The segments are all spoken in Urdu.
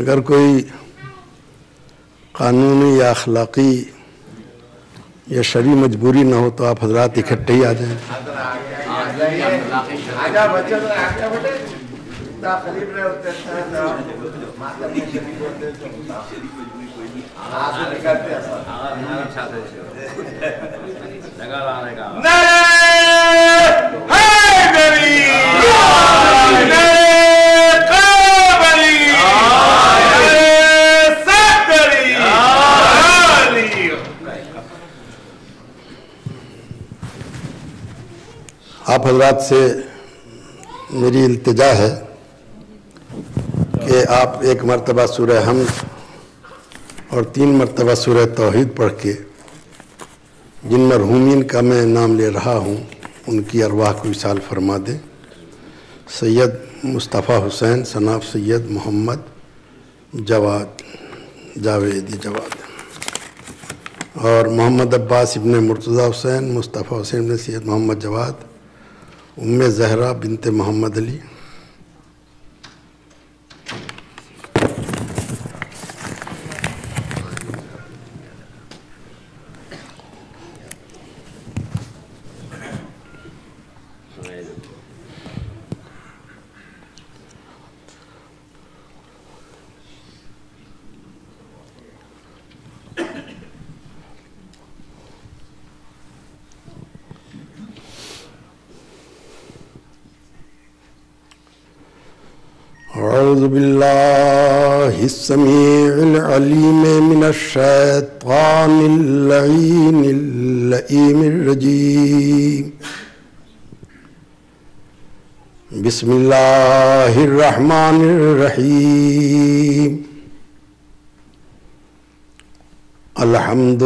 اگر کوئی قانونی یا اخلاقی یا شرعی مجبوری نہ ہو تو آپ حضرات اکٹھے ہی آ جائیں. آپ حضرات سے میری التجا ہے کہ آپ ایک مرتبہ سورہ حمد اور 3 مرتبہ سورہ توحید پڑھ کے جن مرحومین کا میں نام لے رہا ہوں ان کی ارواح کو وصال فرما دیں. سید مصطفیٰ حسین سناف سید محمد جاوید جواد اور محمد عباس ابن مرتضیٰ حسین مصطفیٰ حسین ابن سید محمد جواد ام زہرا بنت محمد علی. اعوذ باللہ السمیع العلیم من الشیطان اللعین اللئیم الرجیم. بسم اللہ الرحمن الرحیم. الحمد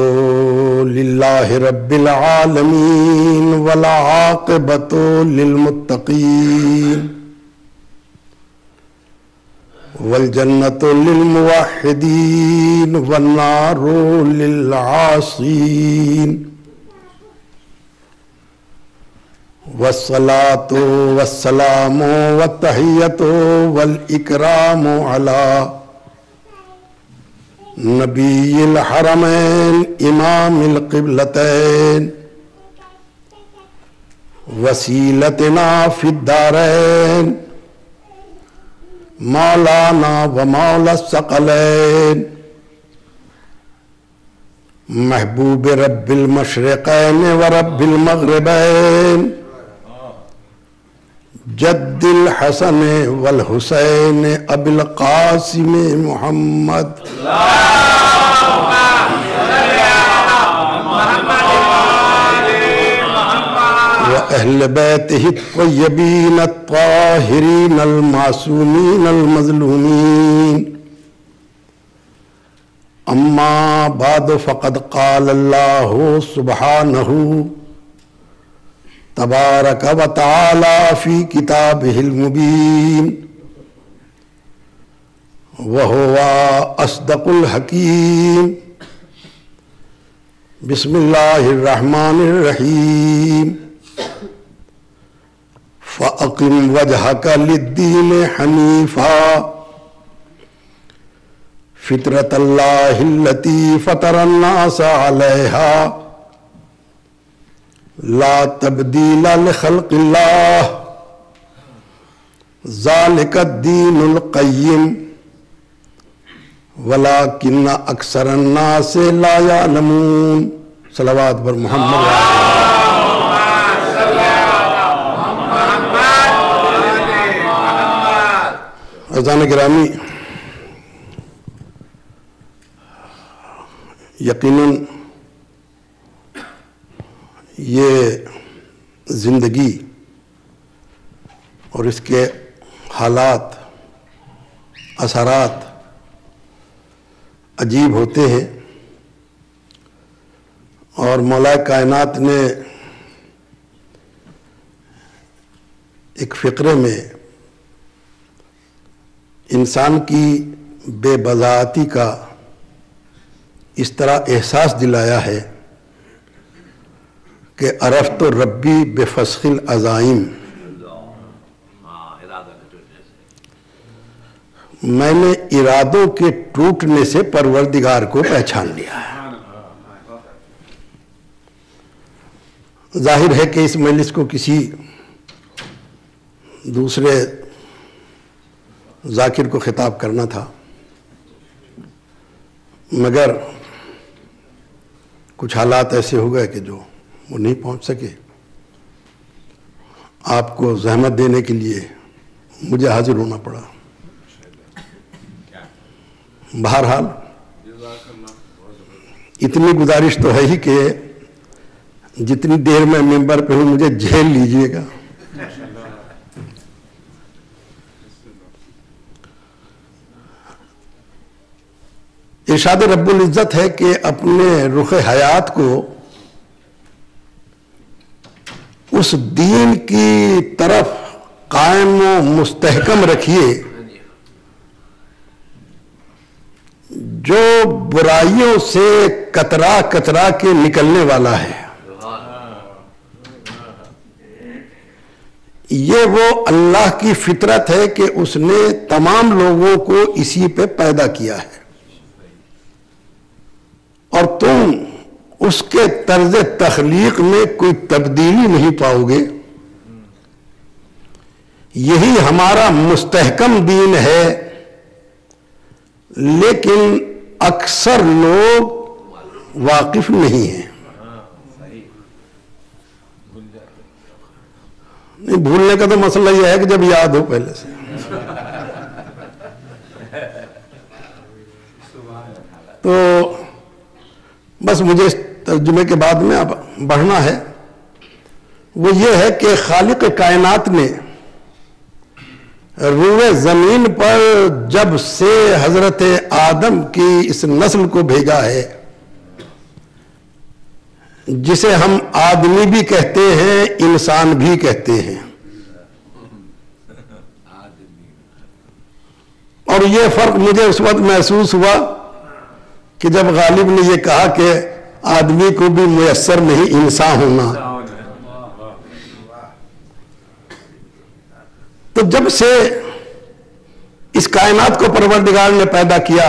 للہ رب العالمین والعاقبۃ للمتقین والجنة للموحدين والنار للعاصين والصلاة والسلام والتحية والإكرام على نبي الحرمين إمام القبلتين وسيلتنا في الدارين مولانا و مولا الثقلین محبوب رب المشرقین و رب المغربین جد الحسن والحسین ابی القاسم محمد وأهل بيته الطيبين الطاهرين المعصومين المظلومين. أما بعد فقد قال الله سبحانه تبارك وتعالى في كتابه المبين وهو أصدق الحكيم. بسم الله الرحمن الرحيم. فَأَقِمْ وَجْهَكَ لِلدِّينِ حَنِيفًا فِطْرَةَ اللَّهِ الَّتِي فَطَرَ النَّاسَ عَلَيْهَا لَا تَبْدِيلَ لِخَلْقِ اللَّهِ ذَلِكَ الدِّينُ الْقَيِّمُ وَلَكِنَّ أَكْثَرَ النَّاسِ لَا يَعْلَمُونَ. صلوات بر محمد. عزیزان گرامی، یقیناً یہ زندگی اور اس کے حالات اثرات عجیب ہوتے ہیں، اور مولا کائنات نے ایک فقرے میں انسان کی بے بضاعتی کا اس طرح احساس دلایا ہے کہ عرفت ربی بفسخ العزائم. میں نے ارادوں کے ٹوٹنے سے پروردگار کو پہچان لیا ہے۔ ظاہر ہے کہ اس مجلس کو کسی دوسرے ذاکر کو خطاب کرنا تھا، مگر کچھ حالات ایسے ہو گئے کہ جو وہ نہیں پہنچ سکے۔ آپ کو زحمت دینے کے لیے مجھے حاضر ہونا پڑا۔ بہرحال اتنی گزارش تو ہے ہی کہ جتنی دیر میں ممبر پہ ہوں مجھے جھیل لیجئے گا۔ ارشاد رب العزت ہے کہ اپنے رخ حیات کو اس دین کی طرف قائم و مستحکم رکھیے جو برائیوں سے کترا کترا کے نکلنے والا ہے۔ یہ وہ اللہ کی فطرت ہے کہ اس نے تمام لوگوں کو اسی پہ پیدا کیا ہے، اور تم اس کے طرز تخلیق میں کوئی تبدیلی نہیں پاؤ گے۔ یہی ہمارا مستحکم دین ہے، لیکن اکثر لوگ واقف نہیں ہیں۔ نہیں، بھولنے کا تو مسئلہ یہ ہے کہ جب یاد ہو پہلے سے۔ تو بس مجھے اس ترجمے کے بعد میں اب بڑھنا ہے، وہ یہ ہے کہ خالق کائنات نے روئے زمین پر جب سے حضرت آدم کی اس نسل کو بھیجا ہے، جسے ہم آدمی بھی کہتے ہیں انسان بھی کہتے ہیں، اور یہ فرق مجھے اس وقت محسوس ہوا کہ جب غالب نے یہ کہا کہ آدمی کو بھی میسر نہیں انسان ہونا۔ تو جب سے اس کائنات کو پروردگار نے پیدا کیا،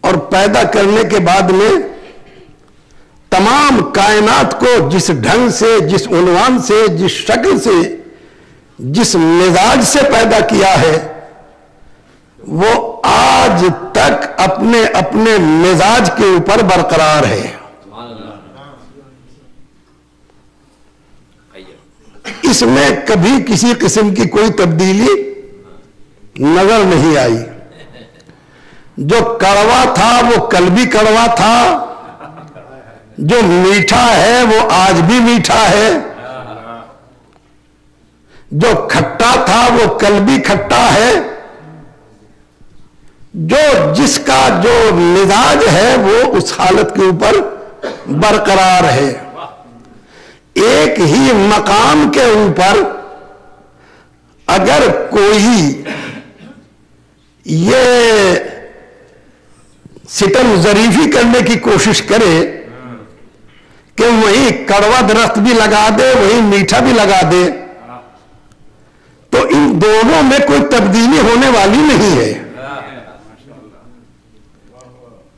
اور پیدا کرنے کے بعد میں تمام کائنات کو جس ڈھنگ سے، جس عنوان سے، جس شکل سے، جس مزاج سے پیدا کیا ہے، وہ آج تک اپنے اپنے مزاج کے اوپر برقرار ہے۔ اس میں کبھی کسی قسم کی کوئی تبدیلی نظر نہیں آئی۔ جو کڑوا تھا وہ کل بھی کڑوا تھا، جو میٹھا ہے وہ آج بھی میٹھا ہے، جو کھٹا تھا وہ کل بھی کھٹا ہے، جو جس کا جو مزاج ہے وہ اس حالت کے اوپر برقرار ہے۔ ایک ہی مقام کے اوپر اگر کوئی یہ ستم ظریفی کرنے کی کوشش کرے کہ وہیں کڑوا درخت بھی لگا دے، وہیں میٹھا بھی لگا دے، تو ان دونوں میں کوئی تبدیلی ہونے والی نہیں ہے۔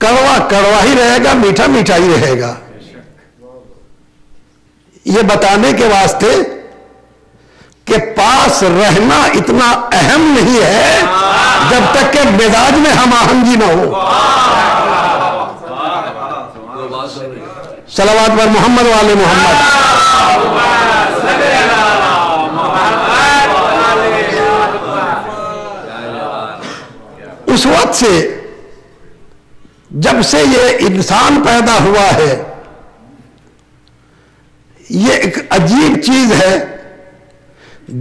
کڑوا کڑوا ہی رہے گا، میٹھا میٹھا ہی رہے گا۔ یہ بتانے کے واسطے کہ پاس رہنا اتنا اہم نہیں ہے جب تک کہ مزاج میں ہم آہنگی نہ ہو۔ صلوات بر محمد والے محمد۔ اس وقت سے جب سے یہ انسان پیدا ہوا ہے، یہ ایک عجیب چیز ہے۔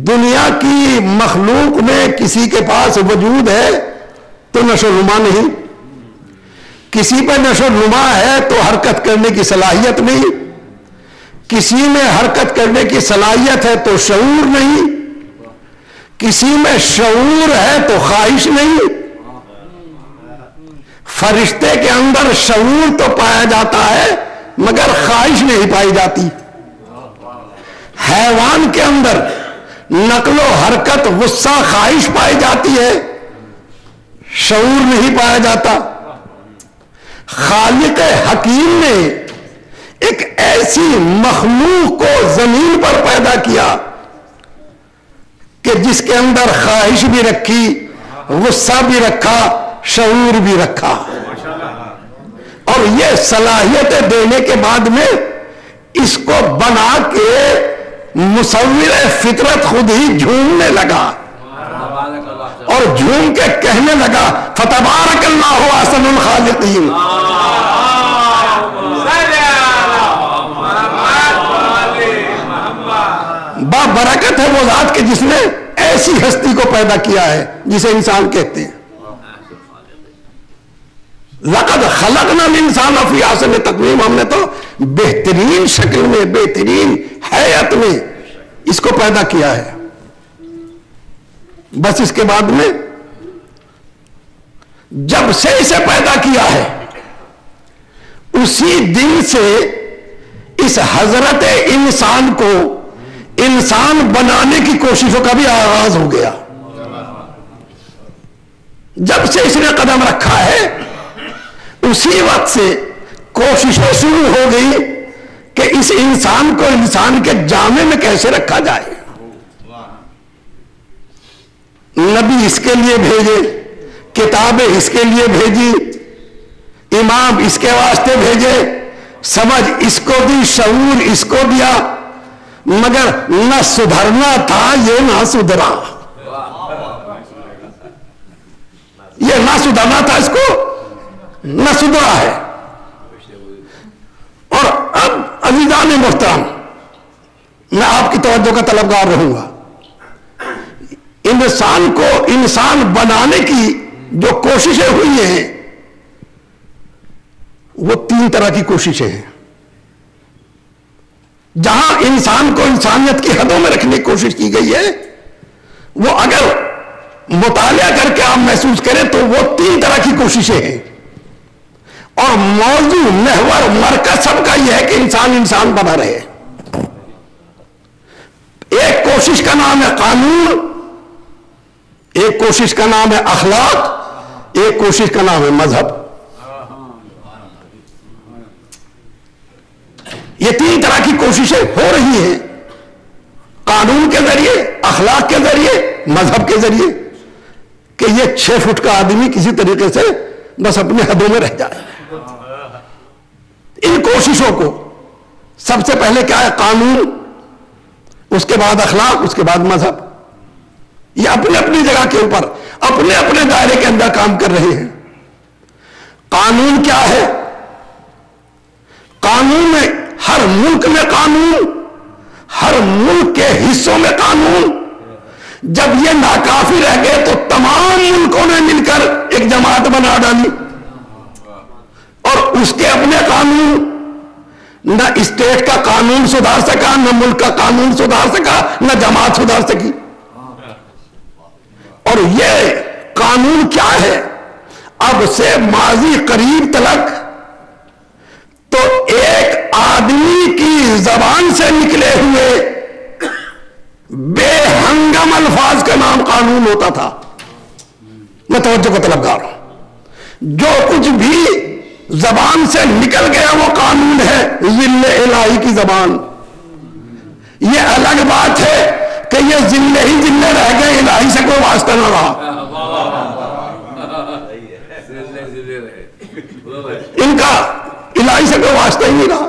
دنیا کی مخلوق میں کسی کے پاس وجود ہے تو نشو نما نہیں، کسی پہ نشو نما ہے تو حرکت کرنے کی صلاحیت نہیں، کسی میں حرکت کرنے کی صلاحیت ہے تو شعور نہیں، کسی میں شعور ہے تو خواہش نہیں۔ فرشتے کے اندر شعور تو پایا جاتا ہے مگر خواہش نہیں پائی جاتی۔ حیوان کے اندر نقل و حرکت، غصہ، خواہش پائی جاتی ہے، شعور نہیں پایا جاتا. خالق حکیم نے ایک ایسی مخلوق کو زمین پر پیدا کیا کہ جس کے اندر خواہش بھی رکھی، غصہ بھی رکھا، شعور بھی رکھا، اور یہ صلاحیتیں دینے کے بعد میں اس کو بنا کے مصور فطرت خود ہی جھومنے لگا اور جھوم کے کہنے لگا فتبارک اللہ احسن الخالقین. با برکت ہے وہ ذات کہ جس نے ایسی ہستی کو پیدا کیا ہے جسے انسان کہتے ہیں. لقد خلقنا الانسان فی احسن تقویم، ہم نے تو بہترین شکل میں، بہترین حیت میں اس کو پیدا کیا ہے. بس اس کے بعد میں جب سے اسے پیدا کیا ہے اسی دن سے اس حضرت انسان کو انسان بنانے کی کوششوں کا بھی آغاز ہو گیا. جب سے اس نے قدم رکھا ہے اسی وقت سے کوششیں شروع ہو گئی کہ اس انسان کو انسان کے جامے میں کیسے رکھا جائے. نبی اس کے لیے بھیجے، کتابیں اس کے لیے بھیجی، امام اس کے واسطے بھیجے، سمجھ اس کو دی، شعور اس کو دیا، مگر نہ سدھرنا تھا یہ نہ سدھرا. یہ نہ سدھرنا تھا اس کو نہ سدھرا ہے. اور اب عزیزان محترم میں آپ کی توجہ کا طلبگار رہوں گا. انسان کو انسان بنانے کی جو کوششیں ہوئی ہیں وہ تین طرح کی کوششیں ہیں. جہاں انسان کو انسانیت کی حدوں میں رکھنے کی کوشش کی گئی ہے وہ اگر مطالعہ کر کے آپ محسوس کریں تو وہ تین طرح کی کوششیں ہیں، اور موضوع محور مرکز سب کا یہ ہے کہ انسان انسان بنا رہے. ایک کوشش کا نام ہے قانون، ایک کوشش کا نام ہے اخلاق، ایک کوشش کا نام ہے مذہب. یہ تین طرح کی کوششیں ہو رہی ہیں، قانون کے ذریعے، اخلاق کے ذریعے، مذہب کے ذریعے، کہ یہ 6 فٹ کا آدمی کسی طریقے سے بس اپنے حدوں میں رہ جائے. ان کوششوں کو سب سے پہلے کیا ہے؟ قانون، اس کے بعد اخلاق، اس کے بعد مذہب. یہ اپنے اپنی جگہ کے اوپر اپنے اپنے دائرے کے اندر کام کر رہے ہیں. قانون کیا ہے؟ قانون میں ہر ملک میں قانون، ہر ملک کے حصوں میں قانون. جب یہ ناکافی رہ گئے تو تمام ملکوں نے مل کر ایک جماعت بنا ڈالی اور اس کے اپنے قانون. نہ اسٹیٹ کا قانون سدھار سکا، نہ ملک کا قانون سدھار سکا، نہ جماعت سدھار سکی. اور یہ قانون کیا ہے؟ اب سے ماضی قریب تلک تو ایک آدمی کی زبان سے نکلے ہوئے بے ہنگم الفاظ کا نام قانون ہوتا تھا. میں توجہ کا طلبگار ہوں. جو کچھ بھی زبان سے نکل گیا وہ قانون ہے. ذل الہی کی زبان. یہ الگ بات ہے کہ یہ ذلے ہی ذلے رہ گئے، الہی سے کوئی واسطہ نہ رہا. ان کا الہی سے کوئی واسطہ ہی نہیں رہا.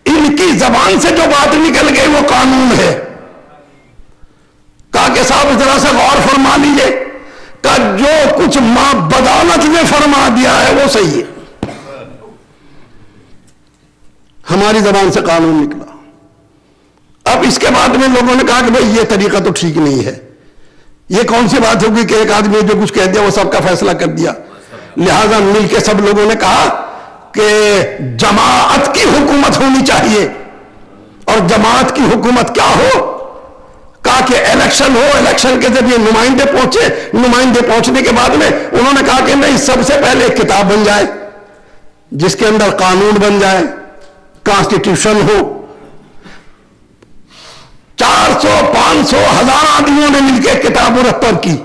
ان کی زبان سے جو بات نکل گئی وہ قانون ہے. کہا کہ صاحب ذرا سے غور فرما لیجئے کہ جو کچھ ماں بدولت نے فرما دیا ہے وہ صحیح ہے. ہماری زبان سے قانون نکلا. اب اس کے بعد میں لوگوں نے کہا کہ بھئی یہ طریقہ تو ٹھیک نہیں ہے. یہ کون سی بات ہوگی کہ ایک آدمی جو کچھ کہہ دیا وہ سب کا فیصلہ کر دیا. لہذا مل کے سب لوگوں نے کہا کہ جماعت کی حکومت ہونی چاہیے. اور جماعت کی حکومت کیا ہو؟ کہا کہ الیکشن ہو، الیکشن کے ذریعے نمائندے پہنچے. نمائندے پہنچنے کے بعد میں انہوں نے کہا کہ نہیں، سب سے پہلے ایک کتاب بن جائے جس کے اندر قانون بن جائے، کانسٹیٹیوشن ہو. 400 500 1000 آدمیوں نے مل کے کتاب مرتب کی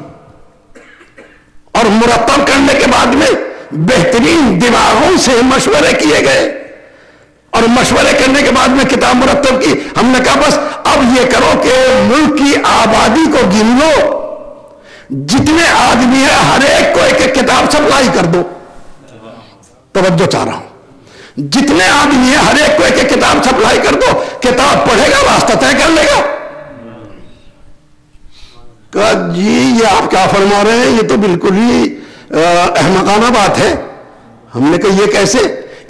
اور مرتب کرنے کے بعد میں بہترین دماغوں سے مشورے کیے گئے اور مشورے کرنے کے بعد میں کتاب مرتب کی. ہم نے کہا بس اب یہ کرو کہ ملک کی آبادی کو گن لو, جتنے آدمی ہیں ہر ایک کو ایک ایک کتاب سپلائی کر دو. توجہ چاہ رہا ہوں, جتنے آدمی ہیں ہر ایک کو ایک ایک کتاب سپلائی کر دو, کتاب پڑھے گا راستہ طے کر لے گا. کہا جی یہ آپ کیا فرما رہے ہیں, یہ تو بالکل ہی احمقانہ بات ہے. ہم نے کہا یہ کیسے؟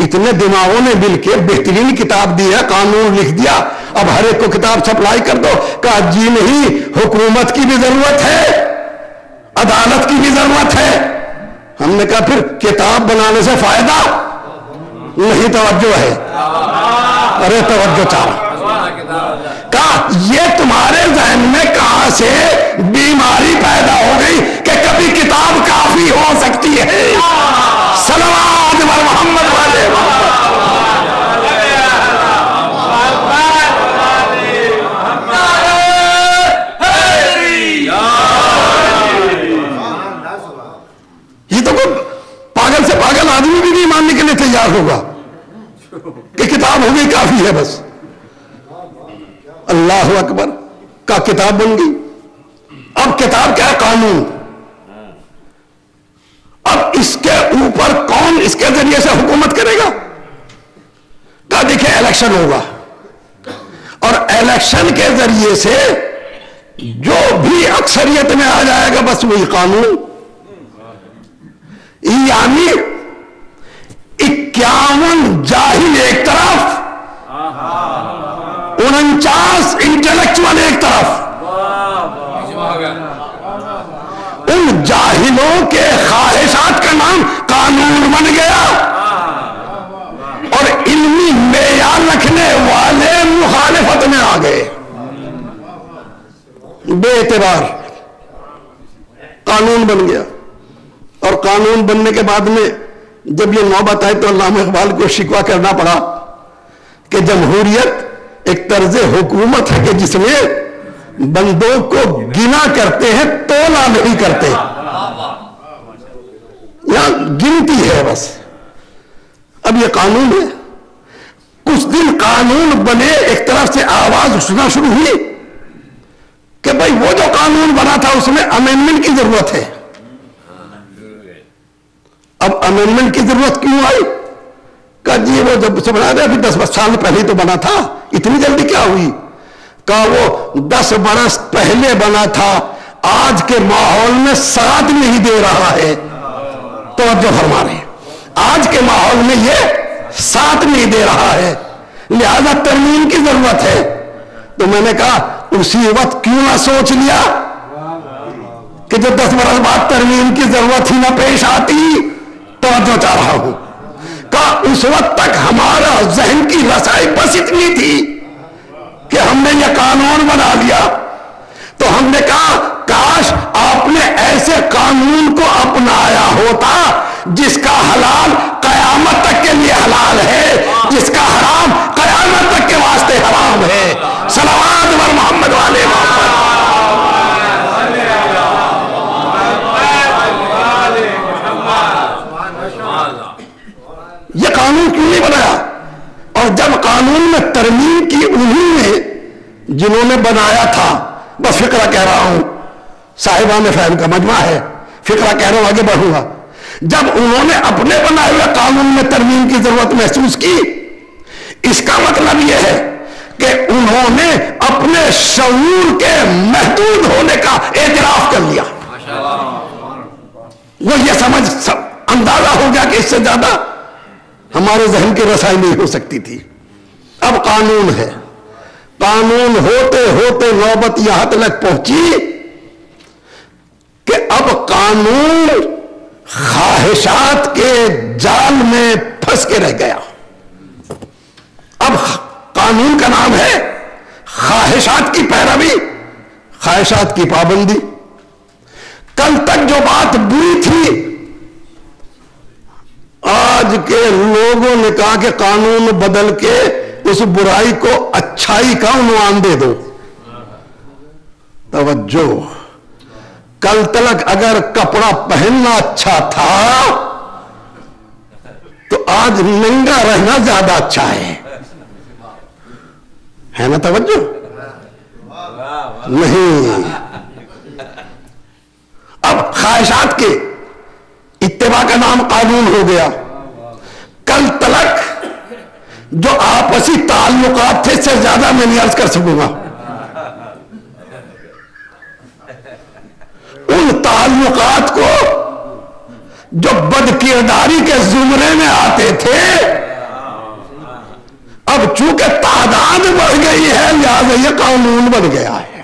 اتنے دماغوں نے مل کے بہترین کتاب دی ہے, قانون لکھ دیا, اب ہر ایک کو کتاب سپلائی کر دو. کہا جی نہیں, حکومت کی بھی ضرورت ہے, عدالت کی بھی ضرورت ہے. ہم نے کہا پھر کتاب بنانے سے فائدہ نہیں؟ توجہ ہے, ارے توجہ چاہ رہا. کہا یہ تمہارے ذہن میں کہاں سے بیماری پیدا ہو گئی کہ کبھی کتاب کافی ہو سکتی ہے؟ صلوات بر محمد والے یہ تو کوئی پاگل سے پاگل آدمی بھی نہیں ماننے کے لیے تیار ہوگا کہ کتاب ہو گئی کافی ہے بس. اللہ اکبر, کا کتاب بن گئی. اب کتاب کیا ہے؟ قانون. اب اس کے اوپر کون اس کے ذریعے سے حکومت کرے گا؟ کہا دیکھیں الیکشن ہوگا اور الیکشن کے ذریعے سے جو بھی اکثریت میں آ جائے گا بس وہی قانون. یعنی 51 جاہل ایک طرف, 49 انٹلیکچوئل ایک طرف. ان جاہلوں کے خواہشات کا نام قانون بن گیا اور علمی معیار رکھنے والے مخالفت میں آ گئے. بے اعتبار قانون بن گیا. اور قانون بننے کے بعد میں جب یہ نوبت آئی تو علامہ اقبال کو شکوہ کرنا پڑا کہ جمہوریت ایک طرز حکومت ہے کہ جس میں بندوں کو گنا کرتے ہیں, تولا نہیں کرتے. یہاں گنتی ہے بس. اب یہ قانون ہے. کچھ دن قانون بنے, ایک طرف سے آواز اٹھنا شروع ہوئی کہ بھائی وہ جو قانون بنا تھا اس میں امینڈمنٹ کی ضرورت ہے. اب امینڈمنٹ کی ضرورت کیوں آئی؟ کہا جی وہ جب سے بنا رہے ابھی 10 سال پہلے تو بنا تھا, اتنی جلدی کیا ہوئی؟ کہا وہ 10 برس پہلے بنا تھا, آج کے ماحول میں ساتھ نہیں دے رہا ہے. توجہ فرما رہے ہیں, آج کے ماحول میں یہ ساتھ نہیں دے رہا ہے, لہذا ترمیم کی ضرورت ہے. تو میں نے کہا اسی وقت کیوں نہ سوچ لیا کہ جو 10 برس بعد ترمیم کی ضرورت ہی نہ پیش آتی. توجہ چاہ رہا ہوں. کہا اس وقت تک ہمارا ذہن کی رسائی بس اتنی تھی کہ ہم نے یہ قانون بنا لیا. تو ہم نے کہا کاش آپ نے ایسے قانون کو اپنایا ہوتا جس کا حلال قیامت تک کے لیے حلال ہے, جس کا حرام قیامت تک کے واسطے حرام ہے. صلوات بر محمد والے محمد. یہ قانون کیوں نہیں بنایا؟ اور جب قانون میں ترمیم کی انہوں نے جنہوں نے بنایا تھا, بس فقرہ کہہ رہا ہوں, صاحبان فہم کا مجمع ہے, فقرہ کہہ رہا ہوں آگے بڑھوں گا. جب انہوں نے اپنے بنائے ہوئے قانون میں ترمیم کی ضرورت محسوس کی, اس کا مطلب یہ ہے کہ انہوں نے اپنے شعور کے محدود ہونے کا اعتراف کر لیا. وہ یہ سمجھ اندازہ ہو گیا کہ اس سے زیادہ ہمارے ذہن کی رسائی نہیں ہو سکتی تھی. اب قانون ہے. قانون ہوتے ہوتے نوبت یہاں تک پہنچی کہ اب قانون خواہشات کے جال میں پھنس کے رہ گیا. اب قانون کا نام ہے خواہشات کی پیروی, خواہشات کی پابندی. کل تک جو بات بری تھی, آج کے لوگوں نے کہا کہ قانون بدل کے اس برائی کو اچھائی کا عنوان دے دو. توجہ, کل تلک اگر کپڑا پہننا اچھا تھا تو آج ننگا رہنا زیادہ اچھا ہے نا توجہ؟ نہیں، اب خواہشات کے اتباع کا نام قانون ہو گیا. کل تلک جو آپسی تعلقات تھے اس سے زیادہ میں نہیں عرض کر سکوں گا. ان تعلقات کو جو بد کرداری کے زمرے میں آتے تھے اب چونکہ تعداد بڑھ گئی ہے لہذا یہ قانون بن گیا ہے.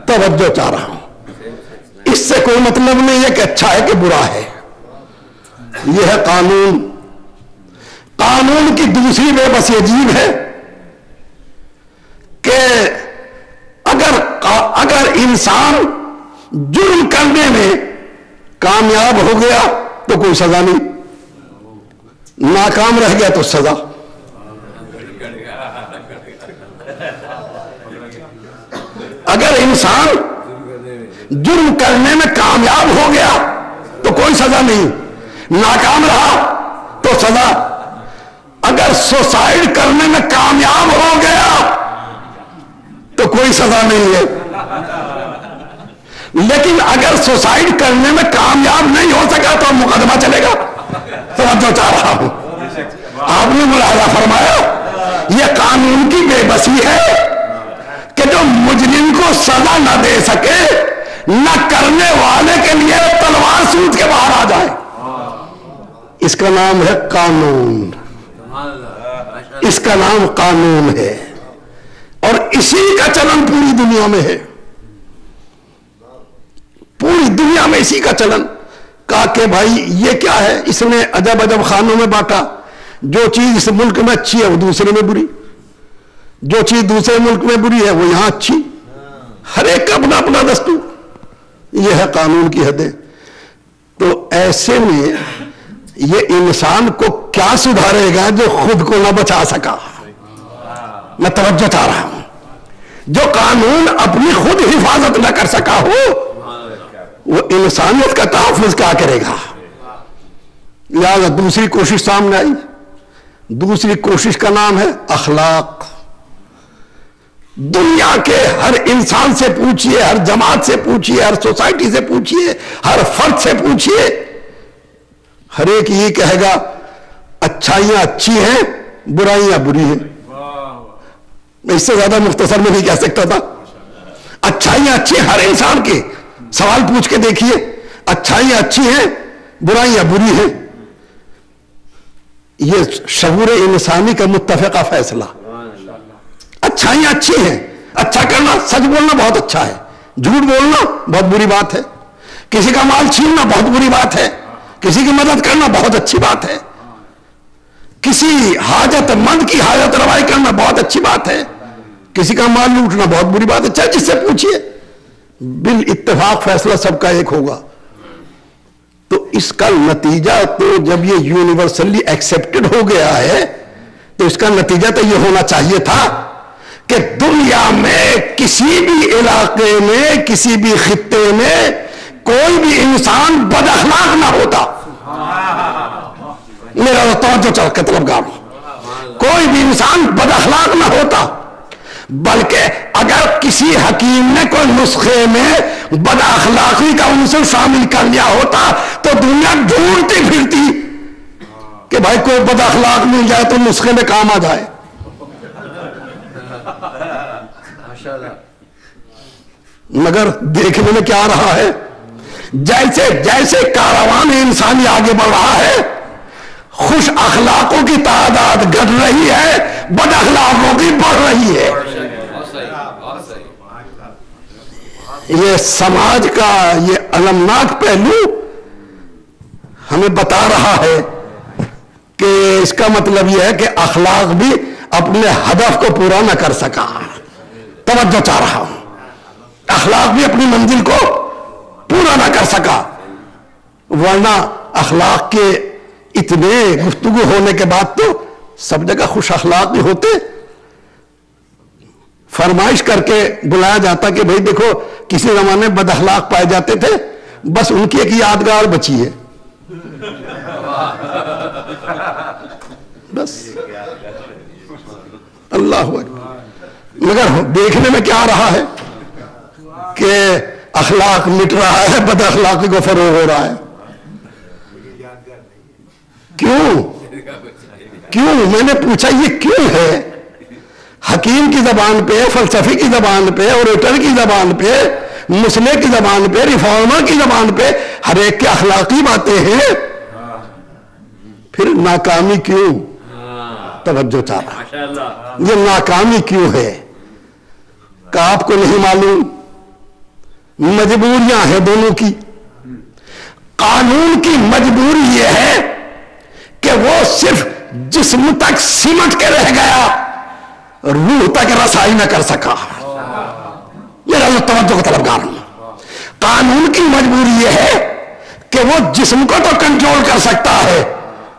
توجہ چاہ رہا ہوں. اس سے کوئی مطلب نہیں ہے کہ اچھا ہے کہ برا ہے. یہ ہے قانون. قانون کی دوسری بے بسی عجیب ہے کہ اگر انسان جرم کرنے میں کامیاب ہو گیا تو کوئی سزا نہیں، ناکام رہ گیا تو سزا. اگر انسان جرم کرنے میں کامیاب ہو گیا تو کوئی سزا نہیں، ناکام رہا تو سزا. اگر سوسائڈ کرنے میں کامیاب ہو گیا تو کوئی سزا نہیں ہے. لیکن اگر سوسائڈ کرنے میں کامیاب نہیں ہو سکا تو مقدمہ چلے گا. توجہ چاہ رہا ہوں. آپ نے ملاحظہ فرمایا یہ قانون کی بے بسی ہے کہ جو مجرم کو سزا نہ دے سکے نہ کرنے والے کے لیے تلوار سوت کے باہر آ جائے. اس کا نام ہے قانون. اس کا نام قانون ہے اور اسی کا چلن پوری دنیا میں ہے. پوری دنیا میں اسی کا چلن. کہا کہ بھائی یہ کیا ہے؟ اس نے عجب عجب خانوں میں بانٹا. جو چیز اس ملک میں اچھی ہے وہ دوسرے میں بری، جو چیز دوسرے ملک میں بری ہے وہ یہاں اچھی. ہر ایک کا اپنا اپنا دستور. یہ ہے قانون کی حدیں. تو ایسے میں یہ انسان کو کیا سدھارے گا جو خود کو نہ بچا سکا؟ میں توجہ چاہ رہا ہوں. جو قانون اپنی خود حفاظت نہ کر سکا ہو وہ انسانیت کا تحفظ کیا کرے گا؟ لہذا دوسری کوشش سامنے آئی. دوسری کوشش کا نام ہے اخلاق. دنیا کے ہر انسان سے پوچھئے، ہر جماعت سے پوچھئے، ہر سوسائٹی سے پوچھئے، ہر فرد سے پوچھئے، ہر ایک یہ کہے گا اچھائیاں اچھی ہیں، برائیاں بری ہیں. میں اس سے زیادہ مختصر میں نہیں کہہ سکتا تھا. اچھائیاں اچھی ہر انسان کے سوال پوچھ کے دیکھیے. اچھائیاں اچھی ہیں، برائیاں بری ہیں. یہ شعور انسانی کا متفقہ فیصلہ. اچھائیاں اچھی ہیں. اچھا کرنا، سچ بولنا بہت اچھا ہے. جھوٹ بولنا بہت بری بات ہے. کسی کا مال چھیننا بہت بری بات ہے. کسی کی مدد کرنا بہت اچھی بات ہے. کسی حاجت مند کی حاجت روائی کرنا بہت اچھی بات ہے. کسی کا مال لوٹنا بہت بری بات ہے. چاہے جس سے پوچھئے بالاتفاق فیصلہ سب کا ایک ہوگا. تو اس کا نتیجہ تو جب یہ یونیورسلی ایکسیپٹڈ ہو گیا ہے تو اس کا نتیجہ تو یہ ہونا چاہیے تھا کہ دنیا میں کسی بھی علاقے میں، کسی بھی خطے میں کوئی بھی انسان بد اخلاق نہ ہوتا. میرا توجہ چل کے طلبگار ہوں. کوئی بھی انسان بد اخلاق نہ ہوتا، بلکہ اگر کسی حکیم نے کوئی نسخے میں بد اخلاقی کا عنصر شامل کر لیا ہوتا تو دنیا ڈھونڈتی پھرتی کہ بھائی کوئی بد اخلاق مل جائے تو نسخے میں کام آ جائے. مگر دیکھنے میں کیا رہا ہے؟ جیسے جیسے کاروان انسانی آگے بڑھ رہا ہے خوش اخلاقوں کی تعداد گھٹ رہی ہے، بد اخلاقوں کی بڑھ رہی ہے. یہ سماج کا یہ المناک پہلو ہمیں بتا رہا ہے کہ اس کا مطلب یہ ہے کہ اخلاق بھی اپنے ہدف کو پورا نہ کر سکا. توجہ چاہ رہا ہوں. اخلاق بھی اپنی منزل کو پورا نہ کر سکا. ورنہ اخلاق کے اتنے گفتگو ہونے کے بعد تو سب جگہ خوش اخلاق بھی ہوتے. فرمائش کر کے بلایا جاتا کہ بھئی دیکھو کسی زمانے بد اخلاق پائے جاتے تھے، بس ان کی ایک یادگار بچی ہے، بس اللہ اکبر۔ مگر دیکھنے میں کیا رہا ہے کہ اخلاق مٹ رہا ہے، بد اخلاقی کو فروغ ہو رہا ہے۔ کیوں میں نے پوچھا یہ کیوں ہے؟ حکیم کی زبان پہ، فلسفی کی زبان پہ، اوریٹر کی زبان پہ، مسلح کی زبان پہ، ریفارمر کی زبان پہ ہر ایک کے اخلاقی باتیں ہیں، پھر ناکامی کیوں؟ توجہ چاہتا، یہ ناکامی کیوں ہے کہ آپ کو نہیں معلوم؟ مجبوریاں ہیں دونوں کی۔ قانون کی مجبوری یہ ہے کہ وہ صرف جسم تک سمٹ کے رہ گیا، روح تک رسائی نہ کر سکا۔ میرا توجہ کو طلبگار ہوں، قانون کی مجبوری یہ ہے کہ وہ جسم کو تو کنٹرول کر سکتا ہے،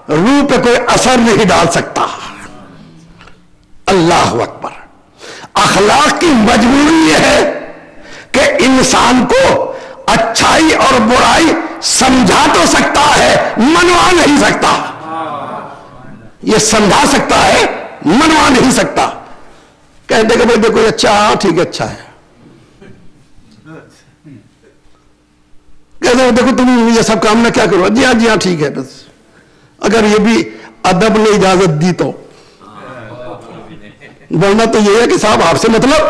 روح پہ کوئی اثر نہیں ڈال سکتا۔ اللہ اکبر۔ اخلاق کی مجبوری یہ ہے کہ انسان کو اچھائی اور برائی سمجھا تو سکتا ہے، منوا نہیں سکتا۔ یہ سمجھا سکتا ہے، منوا نہیں سکتا۔ کہتے کہ بھائی دیکھو اچھا، ہاں ٹھیک ہے اچھا ہے، کہتے دیکھو تم یہ سب کام نہ کیا کرو، جی ہاں ٹھیک ہے، بس اگر یہ بھی ادب نے اجازت دی تو، ورنہ تو یہ ہے کہ صاحب آپ سے مطلب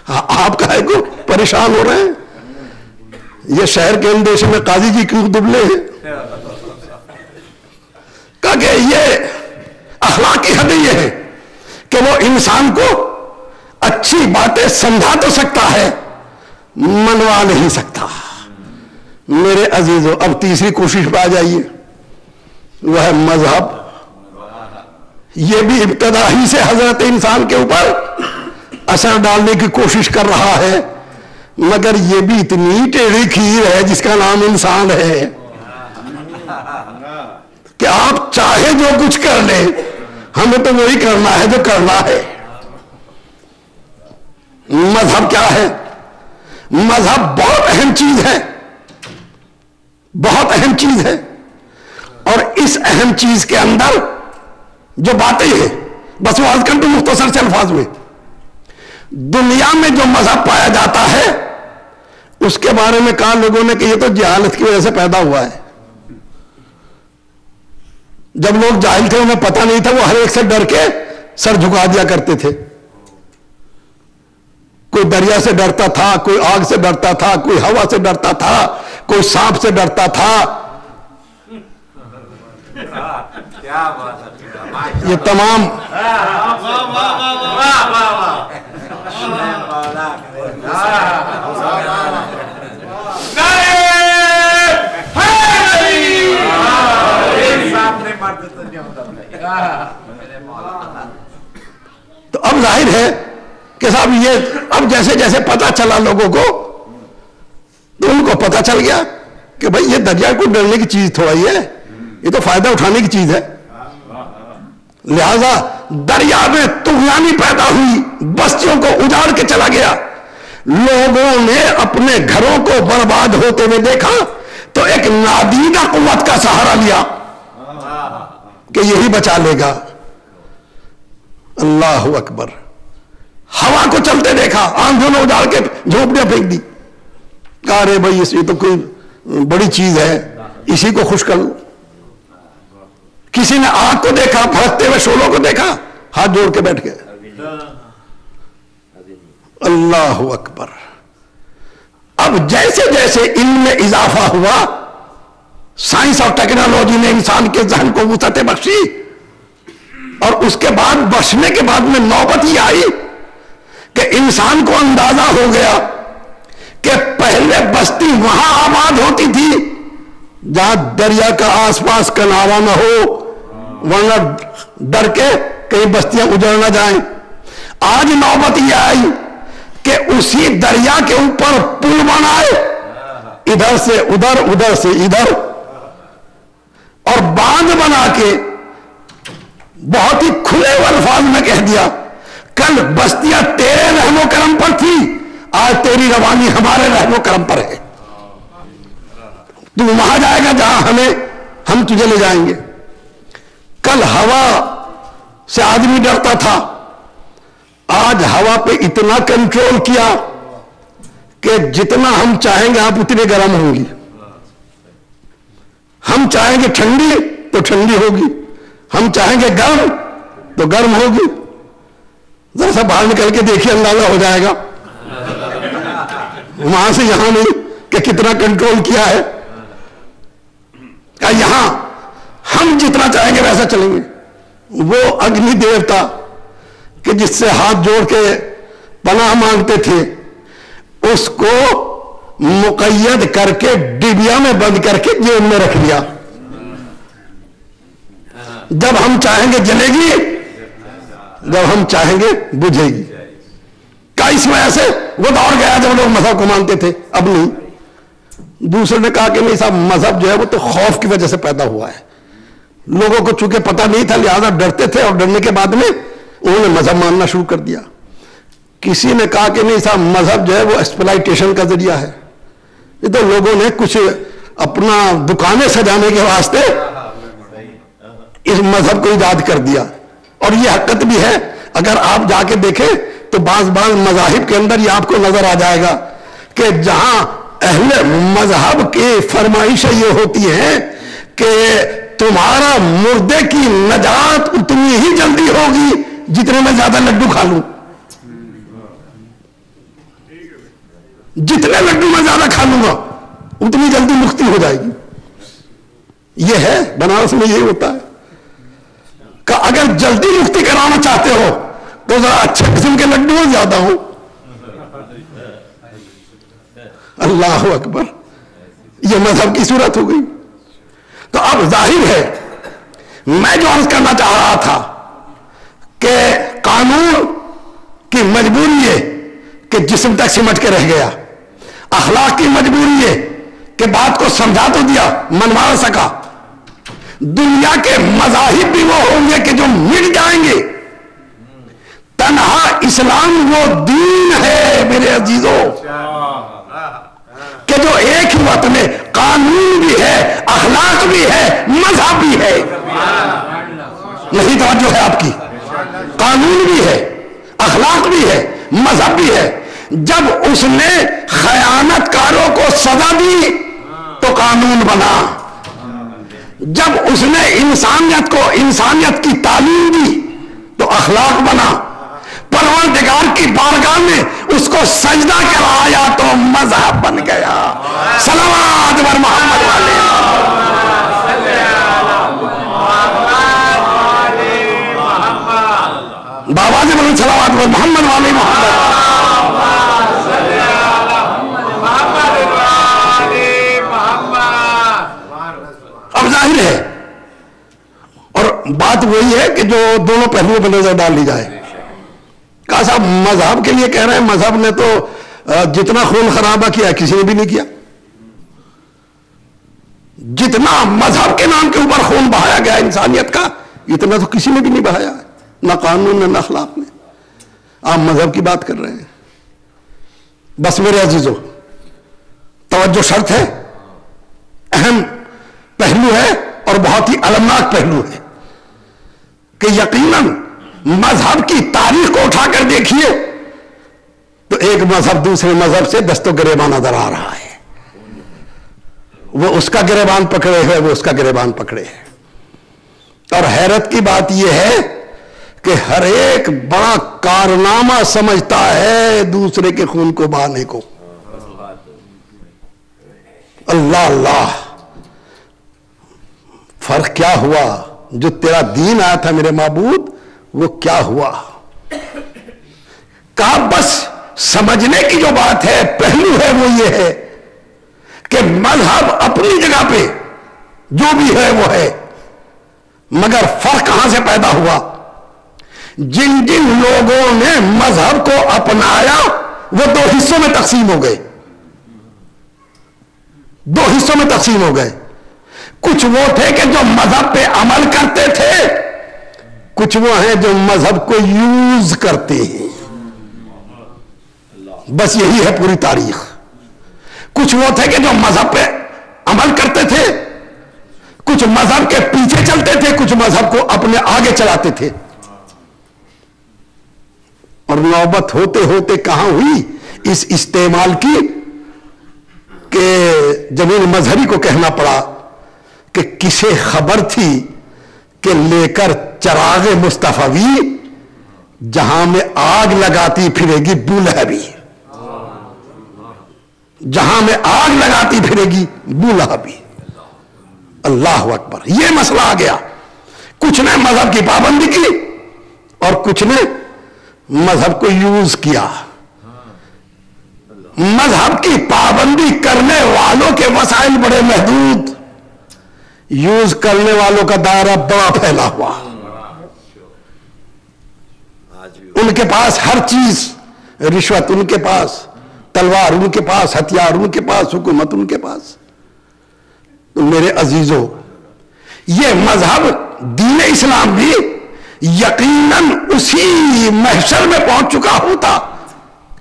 آپ کا ہے کو پریشان ہو رہے ہیں، یہ شہر کے اندیشے میں قاضی جی کیوں دبلے ہیں؟ کہ یہ اخلاقی حد یہ ہے کہ وہ انسان کو اچھی باتیں سمجھا تو سکتا ہے، منوا نہیں سکتا۔ میرے عزیزو، اب تیسری کوشش پہ آ جائیے، وہ ہے مذہب۔ یہ بھی ابتدا ہی سے حضرت انسان کے اوپر اثر ڈالنے کی کوشش کر رہا ہے، مگر یہ بھی اتنی ٹیڑھی کھیر ہے جس کا نام انسان ہے کہ آپ چاہے جو کچھ کر لیں، ہمیں تو وہی کرنا ہے جو کرنا ہے۔ مذہب کیا ہے؟ مذہب بہت اہم چیز ہے، بہت اہم چیز ہے، اور اس اہم چیز کے اندر جو باتیں ہیں، بس وہ عرض کر دوں مختصر سے الفاظ میں، دنیا میں جو مذہب پایا جاتا ہے اس کے بارے میں کہا لوگوں نے کہ یہ تو جہالت کی وجہ سے پیدا ہوا ہے۔ جب لوگ جاہل تھے، انہیں پتہ نہیں تھا، وہ ہر ایک سے ڈر کے سر جھکا دیا کرتے تھے۔ کوئی دریا سے ڈرتا تھا، کوئی آگ سے ڈرتا تھا، کوئی ہوا سے ڈرتا تھا، کوئی سانپ سے ڈرتا تھا۔ یہ تمام تو اب ظاہر ہے کہ صاحب یہ اب جیسے جیسے پتا چلا لوگوں کو، تو ان کو پتا چل گیا کہ بھائی یہ دریا کو ڈرنے کی چیز تھوڑا ہی ہے، یہ تو فائدہ اٹھانے کی چیز ہے۔ لہذا دریا میں طغیانی پیدا ہوئی، بستیوں کو اجاڑ کے چلا گیا، لوگوں نے اپنے گھروں کو برباد ہوتے ہوئے دیکھا تو ایک نادیدہ قوت کا سہارا لیا کہ یہی بچا لے گا۔ اللہ اکبر۔ ہوا کو چلتے دیکھا، آندھوں نے اجاڑ کے جھونپڑیاں پھینک دی، کہا رے بھائی یہ تو کوئی بڑی چیز ہے، اسی کو خوش کر لو۔ کسی نے آگ کو دیکھا، بھڑکتے ہوئے شعلوں کو دیکھا، ہاتھ جوڑ کے بیٹھ گئے۔ اللہ اکبر۔ اب جیسے جیسے علم میں اضافہ ہوا، سائنس اور ٹیکنالوجی نے انسان کے ذہن کو وسعت بخشی، اور اس کے بعد بخشنے کے بعد میں نوبت یہ آئی کہ انسان کو اندازہ ہو گیا کہ پہلے بستی وہاں آباد ہوتی تھی جہاں دریا کا آس پاس کنارہ نہ ہو، ورنہ ڈر کے کئی بستیاں اجڑ نہ جائیں۔ آج نوبت یہ آئی کہ اسی دریا کے اوپر پل بنائے، ادھر سے ادھر، ادھر سے ادھر، اور باندھ بنا کے بہت ہی کھلے الفاظ میں کہہ دیا کل بستیاں تیرے رحم و کرم پر تھی، آج تیری روانی ہمارے رحم و کرم پر ہے. تو وہاں جائے گا جہاں ہم تجھے لے جائیں گے. کل ہوا سے آدمی ڈرتا تھا، آج ہوا پہ اتنا کنٹرول کیا کہ جتنا ہم چاہیں گے آپ اتنے گرم ہوں گی. ہم چاہیں گے ٹھنڈی تو ٹھنڈی ہوگی، ہم چاہیں گے گرم تو گرم ہوگی. ذرا سا باہر نکل کے دیکھیے، اندازہ ہو جائے گا وہاں سے یہاں نہیں کہ کتنا کنٹرول کیا ہے. کہ یہاں ہم جتنا چاہیں گے ویسا چلیں گے. وہ اگنی دیوتا کہ جس سے ہاتھ جوڑ کے پناہ مانگتے تھے، اس کو مقید کر کے ڈبیا میں بند کر کے جیب میں رکھ لیا. جب ہم چاہیں گے جلے گی، جب ہم چاہیں گے بجھے گی. کیا اس وجہ سے وہ دور گیا جب لوگ مذہب کو مانتے تھے، اب نہیں. دوسرے نے کہا کہ نہیں صاحب، مذہب جو ہے وہ تو خوف کی وجہ سے پیدا ہوا ہے. لوگوں کو چونکہ پتہ نہیں تھا لہذا ڈرتے تھے، اور ڈرنے کے بعد میں انہوں نے مذہب ماننا شروع کر دیا. کسی نے کہا کہ نہیں صاحب، مذہب جو ہے وہ ایکسپلائٹیشن کا ذریعہ ہے. یہ تو لوگوں نے کچھ اپنا دکانیں سجانے کے واسطے اس مذہب کو ایجاد کر دیا. اور یہ حقیقت بھی ہے، اگر آپ جا کے دیکھیں تو بعض مذاہب کے اندر یہ آپ کو نظر آ جائے گا کہ جہاں اہل مذہب کی فرمائشیں یہ ہوتی ہیں کہ تمہارا مردے کی نجات اتنی ہی جلدی ہوگی جتنے میں زیادہ لڈو کھا لوں. جتنے لڈو میں زیادہ کھا لوں گا اتنی جلدی مکتی ہو جائے گی. یہ ہے بنارس میں یہی ہوتا ہے کہ اگر جلدی مکتی کرانا چاہتے ہو تو ذرا اچھے قسم کے لڈو زیادہ ہو. اللہ اکبر، یہ مذہب کی صورت ہو گئی. تو اب ظاہر ہے، میں جو عرض کرنا چاہ رہا تھا کہ قانون کی مجبوری ہے کہ جسم تک سمٹ کے رہ گیا، اخلاق کی مجبوری ہے کہ بات کو سمجھا تو دیا، منوا نہ سکا. دنیا کے مذاہب بھی وہ ہوں گے کہ جو مٹ جائیں گے. تنہا اسلام وہ دین ہے میرے عزیزوں کہ جو ایک ہی وقت میں قانون بھی ہے، اخلاق بھی ہے، مذہب بھی ہے. نہیں توجہ ہے آپ کی؟ قانون بھی ہے، اخلاق بھی ہے، مذہب بھی ہے. جب اس نے خیانت کاروں کو سزا دی تو قانون بنا. جب اس نے انسانیت کی تعلیم دی تو اخلاق بنا. پروردگار کی بارگاہ میں اس کو سجدہ کرایا تو مذہب بن گیا. صلوات بر محمد والے بابا جی بولے صلوات بر محمد والے محمد. اب ظاہر ہے، اور بات وہی ہے کہ جو دونوں پہلوؤں پر نظر ڈال لی جائے. کہا صاحب مذہب کے لیے کہہ رہے ہیں، مذہب نے تو جتنا خون خرابہ کیا کسی نے بھی نہیں کیا. جتنا مذہب کے نام کے اوپر خون بہایا گیا انسانیت کا، اتنا تو کسی نے بھی نہیں بہایا، نہ قانون نہ اخلاق نے. آپ مذہب کی بات کر رہے ہیں. بس میرے عزیزو، توجہ شرط ہے، اہم پہلو ہے اور بہت ہی المناک پہلو ہے کہ یقیناً مذہب کی تاریخ کو اٹھا کر دیکھیے تو ایک مذہب دوسرے مذہب سے دست و گریباں نظر آ رہا ہے. وہ اس کا گریبان پکڑے ہے، وہ اس کا گریبان پکڑے ہے. اور حیرت کی بات یہ ہے کہ ہر ایک بڑا کارنامہ سمجھتا ہے دوسرے کے خون کو بہانے کو. اللہ اللہ، فرق کیا ہوا؟ جو تیرا دین آیا تھا میرے معبود، وہ کیا ہوا؟ کہا بس سمجھنے کی جو بات ہے، پہلو ہے، وہ یہ ہے کہ مذہب اپنی جگہ پہ جو بھی ہے وہ ہے، مگر فرق کہاں سے پیدا ہوا؟ جن جن لوگوں نے مذہب کو اپنایا وہ دو حصوں میں تقسیم ہو گئے. دو حصوں میں تقسیم ہو گئے. کچھ وہ تھے کہ جو مذہب پہ عمل کرتے تھے، کچھ وہ ہیں جو مذہب کو یوز کرتے ہیں، بس یہی ہے پوری تاریخ۔ کچھ وہ تھے کہ جو مذہب پہ عمل کرتے تھے، کچھ مذہب کے پیچھے چلتے تھے، کچھ مذہب کو اپنے آگے چلاتے تھے۔ اور نوبت ہوتے ہوتے کہاں ہوئی اس استعمال کی کہ جمیل مظہری کو کہنا پڑا کہ کسے خبر تھی کہ لے کر چراغ مصطفی جہاں میں آگ لگاتی پھرے گی بولہبی، جہاں میں آگ لگاتی پھرے گی بولہبی۔ اللہ اکبر، یہ مسئلہ آ گیا۔ کچھ نے مذہب کی پابندی کی اور کچھ نے مذہب کو یوز کیا۔ مذہب کی پابندی کرنے والوں کے وسائل بڑے محدود، یوز کرنے والوں کا دائرہ بڑا پھیلا ہوا۔ ان کے پاس ہر چیز، رشوت ان کے پاس، تلوار ان کے پاس، ہتھیار ان کے پاس، حکومت ان کے پاس۔ تو میرے عزیزوں، یہ مذہب دین اسلام بھی یقیناً اسی محشر میں پہنچ چکا ہوتا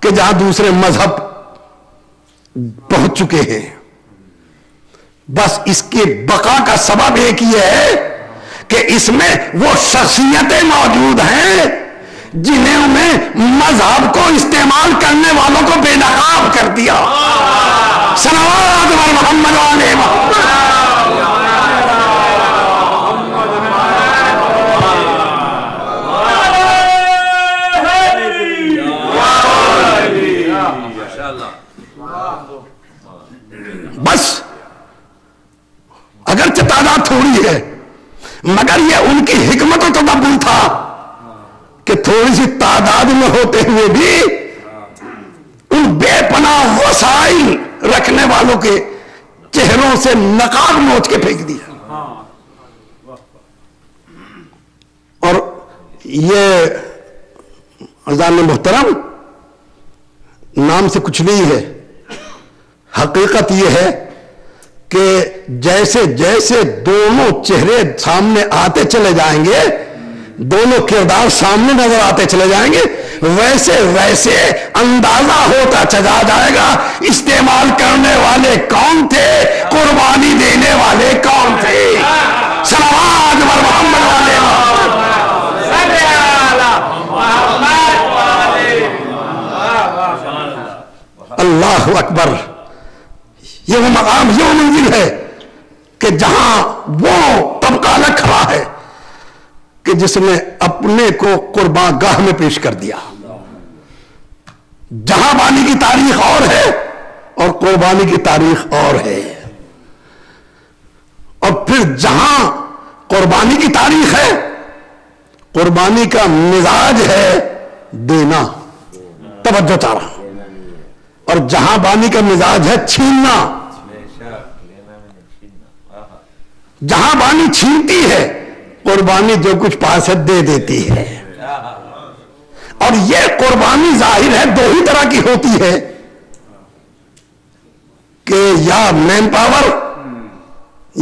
کہ جہاں دوسرے مذہب پہنچ چکے ہیں۔ بس اس کی بقا کا سبب ایک یہ ہے کہ اس میں وہ شخصیتیں موجود ہیں جنہوں نے مذہب کو استعمال کرنے والوں کو بے نقاب کر دیا۔ صلوات بر محمد و آل محمد۔ بس اگرچہ تعداد تھوڑی ہے مگر یہ ان کی حکمت و تدبر تھا کہ تھوڑی سی تعداد میں ہوتے ہوئے بھی ان بے پناہ وسائل رکھنے والوں کے چہروں سے نقاب نوچ کے پھینک دیا۔ اور یہ عزیزان محترم نام سے کچھ نہیں ہے، حقیقت یہ ہے کہ جیسے جیسے دونوں چہرے سامنے آتے چلے جائیں گے، دونوں کردار سامنے نظر آتے چلے جائیں گے، ویسے ویسے اندازہ ہوتا چلا جائے گا استعمال کرنے والے کون تھے، قربانی دینے والے کون تھے۔ صلوات بر محمد والے اللہ اکبر۔ یہ وہ مقام، یہ وہ منزل ہے کہ جہاں وہ طبقہ الگ کھڑا ہے کہ جس نے اپنے کو قربان گاہ میں پیش کر دیا۔ جہاں بانی کی تاریخ اور ہے اور قربانی کی تاریخ اور ہے، اور پھر جہاں قربانی کی تاریخ ہے، قربانی کا مزاج ہے دینا، توجہ چاہنا، اور جہاں بانی کا مزاج ہے چھیننا۔ جہاں بانی چھینتی ہے، قربانی جو کچھ پاس ہے دے دیتی ہے۔ اور یہ قربانی ظاہر ہے دو ہی طرح کی ہوتی ہے کہ یا مین پاور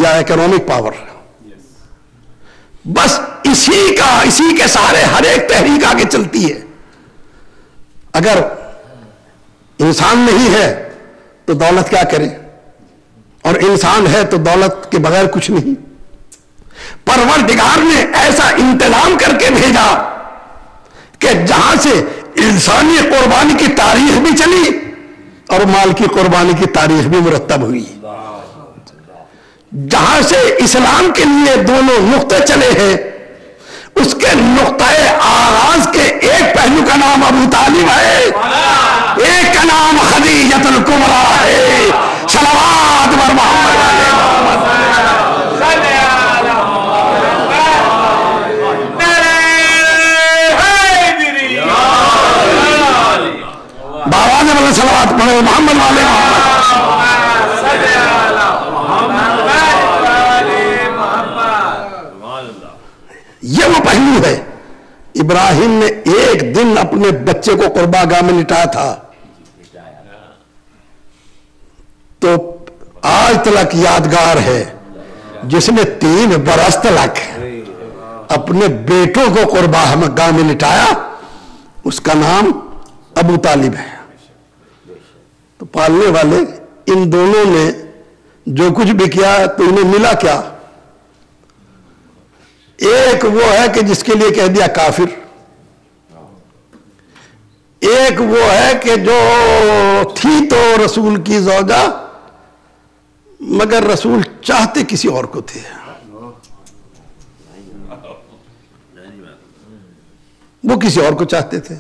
یا اکنامک پاور۔ بس اسی کے سہارے ہر ایک تحریک آگے چلتی ہے۔ اگر انسان نہیں ہے تو دولت کیا کرے، اور انسان ہے تو دولت کے بغیر کچھ نہیں۔ پروردگار نے ایسا انتظام کر کے بھیجا کہ جہاں سے انسانی قربانی کی تاریخ بھی چلی اور مال کی قربانی کی تاریخ بھی مرتب ہوئی۔ جہاں سے اسلام کے لیے دونوں نقطے چلے ہیں، اس کے نقطۂ آغاز کے ایک پہلو کا نام ابو طالب ہے، ایک کا نام خدیجۃ الکبریٰ ہے۔ صلوات بر محمد علیہ محمد۔ بابا نے بولے صلوات پڑھو محمد علیہ محمد۔ یہ وہ پہلو ہے۔ ابراہیم نے ایک دن اپنے بچے کو قربا گاہ میں لٹایا تھا، تو آج تلک یادگار ہے۔ جس نے 3 برس تلک اپنے بیٹوں کو قرباہ مکہ میں لٹایا، اس کا نام ابو طالب ہے۔ تو پالنے والے ان دونوں نے جو کچھ بھی کیا تو انہیں ملا کیا؟ ایک وہ ہے کہ جس کے لیے کہہ دیا کافر، ایک وہ ہے کہ جو تھی تو رسول کی زوجہ مگر رسول چاہتے کسی اور کو تھے، وہ کسی اور کو چاہتے تھے۔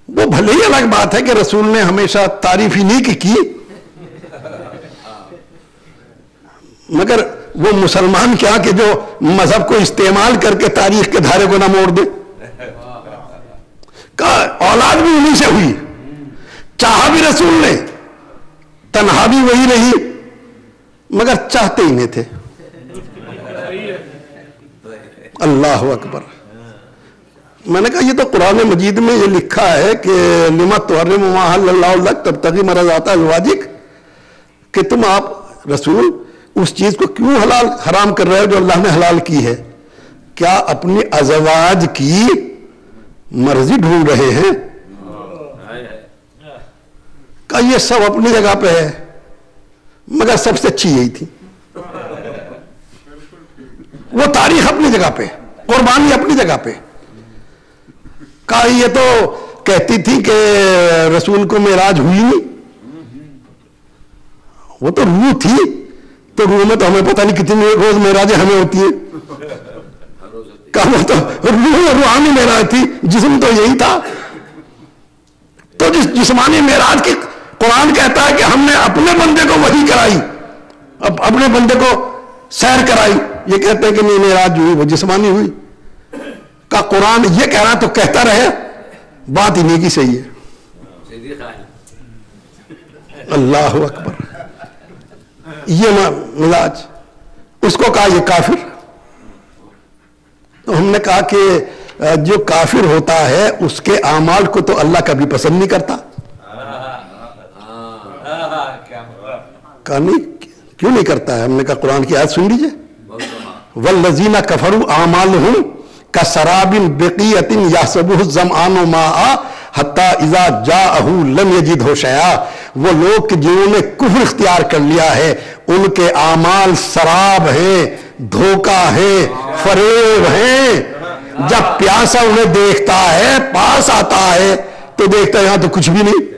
وہ بھلے ہی الگ بات ہے کہ رسول نے ہمیشہ تعریف ہی نہیں کی، مگر وہ مسلمان کیا کہ جو مذہب کو استعمال کر کے تاریخ کے دھارے کو نہ موڑ دے۔ اولاد بھی انہی سے ہوئی، چاہا بھی رسول نے، تنہا بھی وہی رہی، مگر چاہتے ہی نہیں تھے۔ اللہ اکبر۔ میں نے کہا یہ تو قرآن مجید میں یہ لکھا ہے کہ لما تحرم ما احل اللہ لک تبتغی مرضات ازواجک، کہ تم آپ رسول اس چیز کو کیوں حرام کر رہے ہو جو اللہ نے حلال کی ہے؟ کیا اپنی ازواج کی مرضی ڈھونڈ رہے ہیں؟ کہ یہ سب اپنی جگہ پہ ہے، مگر سب سے اچھی یہی تھی۔ وہ تاریخ اپنی جگہ پہ، قربانی اپنی جگہ پہ۔ کہا یہ تو کہتی تھی کہ رسول کو معراج ہوئی نہیں، وہ تو روح تھی، تو روح میں تو ہمیں پتہ نہیں کتنی روز معراجیں ہمیں ہوتی ہیں۔ کہا تو روح روحانی معراج تھی، جسم تو یہی تھا۔ تو جس جسمانی معراج کی قرآن کہتا ہے کہ ہم نے اپنے بندے کو وحی کرائی، اپنے بندے کو سیر کرائی، یہ کہتے ہیں کہ نہیں معراج ہوئی، وہ جسمانی ہوئی۔ کا قرآن یہ کہہ رہا تو کہتا رہے، بات ہی نہیں کی صحیح ہے۔ اللہ اکبر۔ یہ مزاج، اس کو کہا یہ کافر۔ تو ہم نے کہا کہ جو کافر ہوتا ہے اس کے اعمال کو تو اللہ کبھی پسند نہیں کرتا۔ کہا نہیں، کیوں نہیں کرتا ہے؟ ہم نے کہا قرآن کی آیت سن لیجئے، والذین کفروا اعمالہم کسراب بقیۃ یحسبہ الظمآن ماء حتی اذا جاءہ لم یجدہ شیئا۔ وہ لوگ جنہوں نے کفر اختیار کر لیا ہے ان کے اعمال سراب ہیں، دھوکہ ہے، فریب ہیں۔ جب پیاسا انہیں دیکھتا ہے، پاس آتا ہے تو دیکھتا ہے یہاں تو کچھ بھی نہیں۔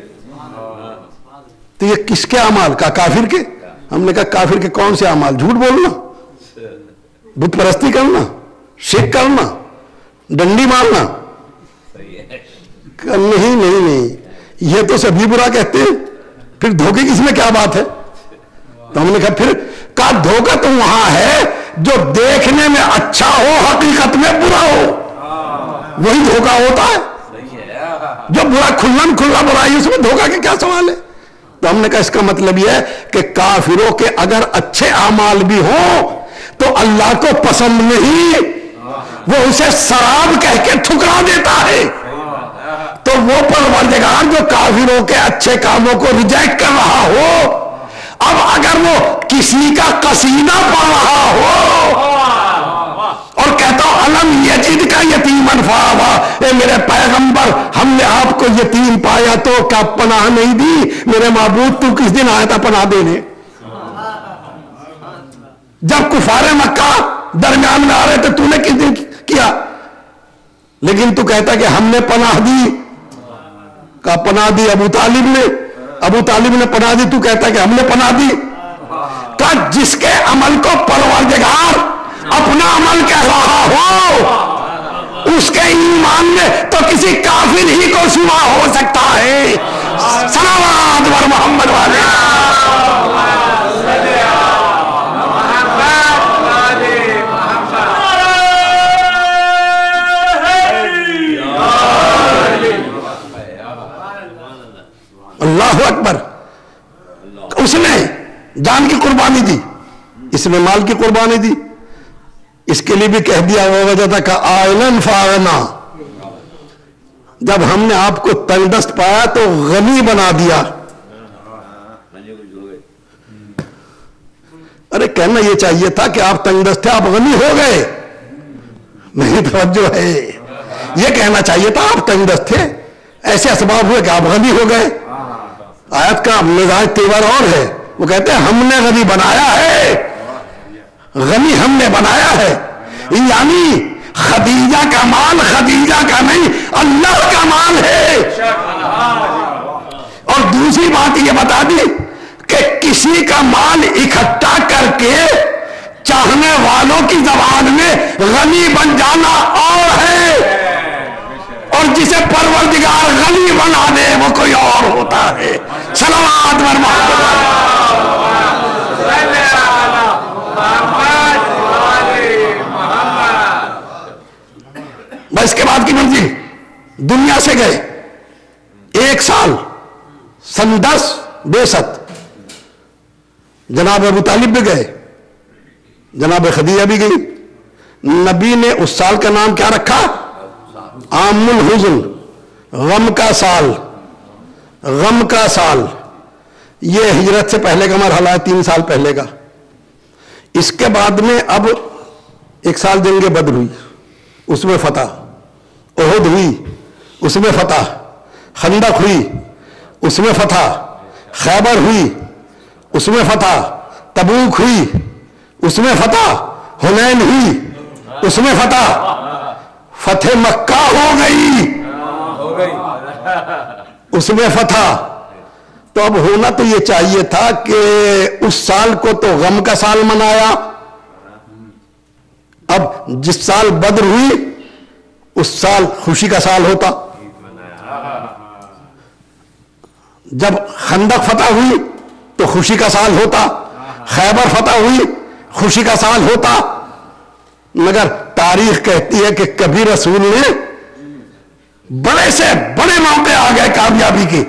تو یہ کس کے اعمال کا؟ کافر کے۔ ہم نے کہا کافر کے کون سے اعمال؟ جھوٹ بولنا، بت پرستی کرنا، شرک کرنا، ڈنڈی مارنا۔ نہیں نہیں نہیں، یہ تو سبھی برا کہتے ہیں، پھر دھوکے کس میں کیا بات ہے؟ تو ہم نے کہا پھر کا دھوکہ تو وہاں ہے جو دیکھنے میں اچھا ہو حقیقت میں برا ہو، وہی دھوکہ ہوتا ہے۔ جو برا کھلن کھلا برائی اس میں دھوکہ کے کیا سوال ہے؟ تو ہم نے کہا اس کا مطلب یہ ہے کہ کافروں کے اگر اچھے اعمال بھی ہوں تو اللہ کو پسند نہیں، وہ اسے سراب کہہ کے ٹھکرا دیتا ہے۔ تو وہ پروردگار جو کافروں کے اچھے کاموں کو ریجیکٹ کر رہا ہو، اب اگر وہ کسی کا قصیدہ پڑھ رہا ہو اور کہتا ہو علم یجد کا یتیمن فآویٰ، اے میرے پیغمبر ہم نے آپ کو یتیم پایا تو کیا پناہ نہیں دی؟ میرے معبود تو کس دن آیا تھا پناہ دینے؟ جب کفار مکہ درمیان میں آ رہے تھے تو نے کس دن کیا؟ لیکن تو کہتا کہ ہم نے پناہ دی۔ کہا پناہ دی ابو طالب نے، ابو طالب نے پناہ دی، تو کہتا کہ ہم نے پناہ دی۔ کہا جس کے عمل کو پروردگار اپنا عمل کہہ رہا ہو اس کے ایمان میں تو کسی کافر ہی کو شبہ ہو سکتا ہے۔ صلوات بر محمد والے۔ اللہ اکبر۔ اس نے جان کی قربانی دی، اس نے مال کی قربانی دی، اس کے لیے بھی کہہ دیا وہ وجہ تھا کہ آئلن فاغنا، جب ہم نے آپ کو تنگ دست پایا تو غنی بنا دیا۔ ارے کہنا یہ چاہیے تھا کہ آپ تنگ دست تھے، آپ غنی ہو گئے، نہیں توجہ ہے. یہ کہنا چاہیے تھا آپ تنگ دست تھے، ایسے اسباب ہوئے کہ آپ غنی ہو گئے. آیت کا مزاج تیور اور ہے، وہ کہتے ہیں ہم نے غنی بنایا ہے، غنی ہم نے بنایا ہے. یعنی خدیجہ کا مال خدیجہ کا نہیں، اللہ کا مال ہے. اور دوسری بات یہ بتا دی کہ کسی کا مال اکٹھا کر کے چاہنے والوں کی زبان میں غنی بن جانا اور ہے، اور جسے پروردگار غنی بنا دے وہ کوئی اور ہوتا ہے. صلوات بر محمد. بس کے بعد کی منزل دنیا سے گئے 1 سال سن 10 62 جناب ابو طالب بھی گئے، جناب خدیجہ بھی گئی. نبی نے اس سال کا نام کیا رکھا؟ عام الحزن، غم کا سال. غم کا سال یہ ہجرت سے پہلے کا مرحلہ ہے، 3 سال پہلے کا. اس کے بعد میں اب 1 سال جنگ بدر ہوئی، اس میں فتح. احد ہوئی، اس میں فتح. خندق ہوئی، اس میں فتح. خیبر ہوئی، اس میں فتح. تبوک ہوئی، اس میں فتح. حنین ہوئی، اس میں فتح. فتح مکہ ہو گئی، اس میں فتح. تو اب ہونا تو یہ چاہیے تھا کہ اس سال کو تو غم کا سال منایا. اب جس سال بدر ہوئی اس سال خوشی کا سال ہوتا. جب خندق فتح ہوئی تو خوشی کا سال ہوتا. خیبر فتح ہوئی خوشی کا سال ہوتا. مگر تاریخ کہتی ہے کہ کبھی رسول نے بڑے سے بڑے موقع آ گئے کامیابی کے،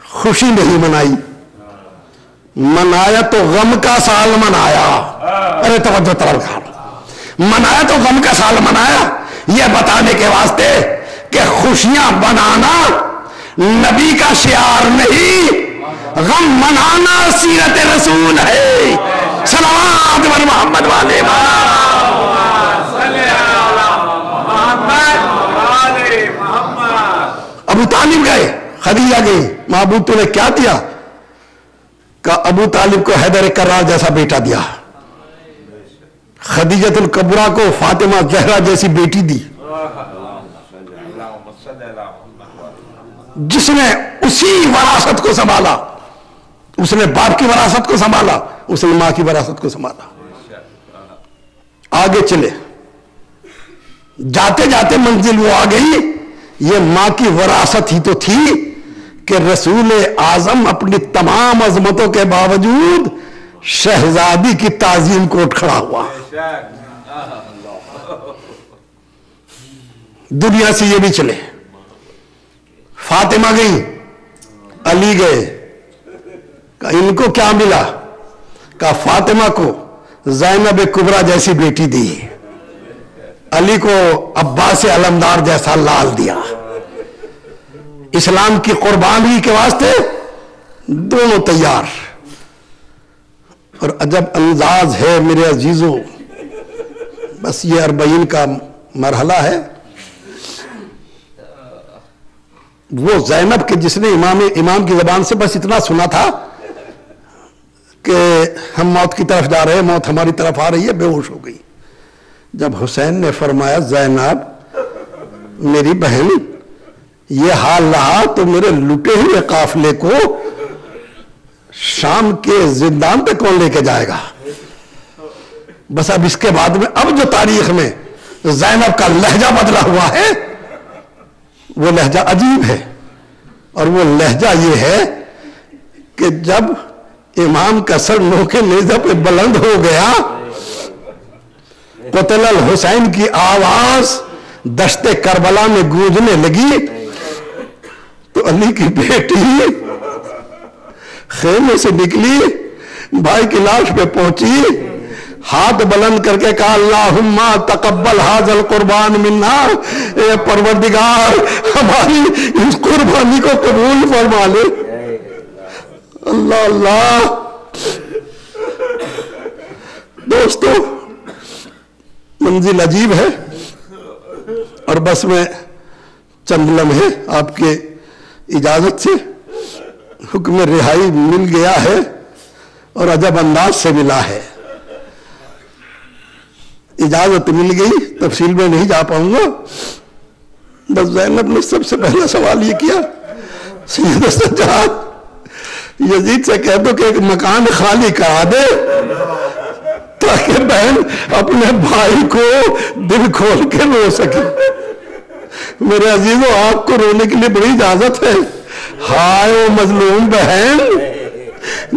خوشی نہیں منائی. منایا تو غم کا سال منایا. ارے توجہ طلبگار، منایا تو غم کا سال منایا، یہ بتانے کے واسطے کہ خوشیاں بنانا نبی کا شعار نہیں، غم منانا سیرت رسول ہے. صلوات بر محمد والے. ابو طالب گئے، خدیجہ گئی. محبوب تو نے کیا دیا؟ کہ ابو طالب کو حیدر کرار جیسا بیٹا دیا، خدیجۃ الکبریٰ کو فاطمہ زہرا جیسی بیٹی دی، جس نے اسی وراثت کو سنبھالا. اس نے باپ کی وراثت کو سنبھالا، اس نے ماں کی وراثت کو سنبھالا. آگے چلے، جاتے جاتے منزل وہ آ گئی. یہ ماں کی وراثت ہی تو تھی کہ رسول اعظم اپنی تمام عظمتوں کے باوجود شہزادی کی تعظیم کو اٹھ کھڑا ہوا. دنیا سے یہ بھی چلے. فاطمہ گئی، علی گئے. کہ ان کو کیا ملا؟ کہ فاطمہ کو زینب کبریٰ جیسی بیٹی دی، علی کو عباس علمدار جیسا لال دیا. اسلام کی قربانی کے واسطے دونوں تیار. اور عجب انداز ہے میرے عزیزوں. بس یہ 40 کا مرحلہ ہے. وہ زینب کے جس نے امام کی زبان سے بس اتنا سنا تھا کہ ہم موت کی طرف جا رہے ہیں، موت ہماری طرف آ رہی ہے، بے ہوش ہو گئی. جب حسین نے فرمایا زینب میری بہن یہ حال رہا تو میرے لٹے ہوئے قافلے کو شام کے زندان پہ کون لے کے جائے گا؟ بس اب اس کے بعد میں اب جو تاریخ میں زینب کا لہجہ بدلا ہوا ہے وہ لہجہ عجیب ہے. اور وہ لہجہ یہ ہے کہ جب امام کا سر نوکے نیزہ پہ بلند ہو گیا، قتل الحسین کی آواز دشت کربلا میں گونجنے لگی، تو علی کی بیٹی خیمے سے نکلی، بھائی کی لاش پہ پہنچی، ہاتھ بلند کر کے کہا اللہم تقبل ھذا القربان منا، اے پروردگار ہماری اس قربانی کو قبول فرما لے. اللہ اللہ. دوستو منزل عجیب ہے. اور بس میں چند لمحے آپ کے اجازت سے حکم رہائی مل گیا ہے اور عجب انداز سے ملا ہے. اجازت مل گئی، تفصیل میں نہیں جا پاؤں گا. بس زینب نے سب سے پہلا سوال یہ کیا، سید سجاد یزید سے کہہ دو کہ ایک مکان خالی کرا دے تاکہ بہن اپنے بھائی کو دل کھول کے رو سکے. میرے عزیزوں، آپ کو رونے کے لیے بڑی اجازت ہے. ہائے وہ مظلوم بہن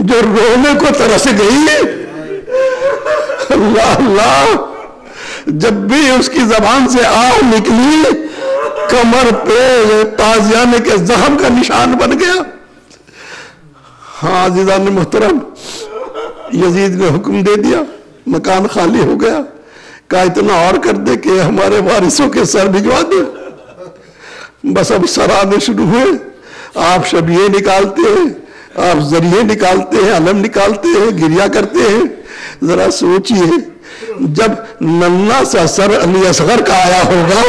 جو رونے کو ترس گئی. اللہ اللہ، جب بھی اس کی زبان سے آہ نکلی کمر پہ تازیانے کے زخم کا نشان بن گیا. ہاں عزیزان محترم، یزید نے حکم دے دیا، مکان خالی ہو گیا. کہا اتنا اور کر دے کہ ہمارے وارثوں کے سر بھجوا دے. بس اب سر آنے شروع ہوئے. آپ شبیہ نکالتے ہیں، آپ ذریعے نکالتے ہیں، علم نکالتے ہیں، گریہ کرتے ہیں. ذرا سوچئے جب ننھا سا سر علی اصغر کا آیا ہوگا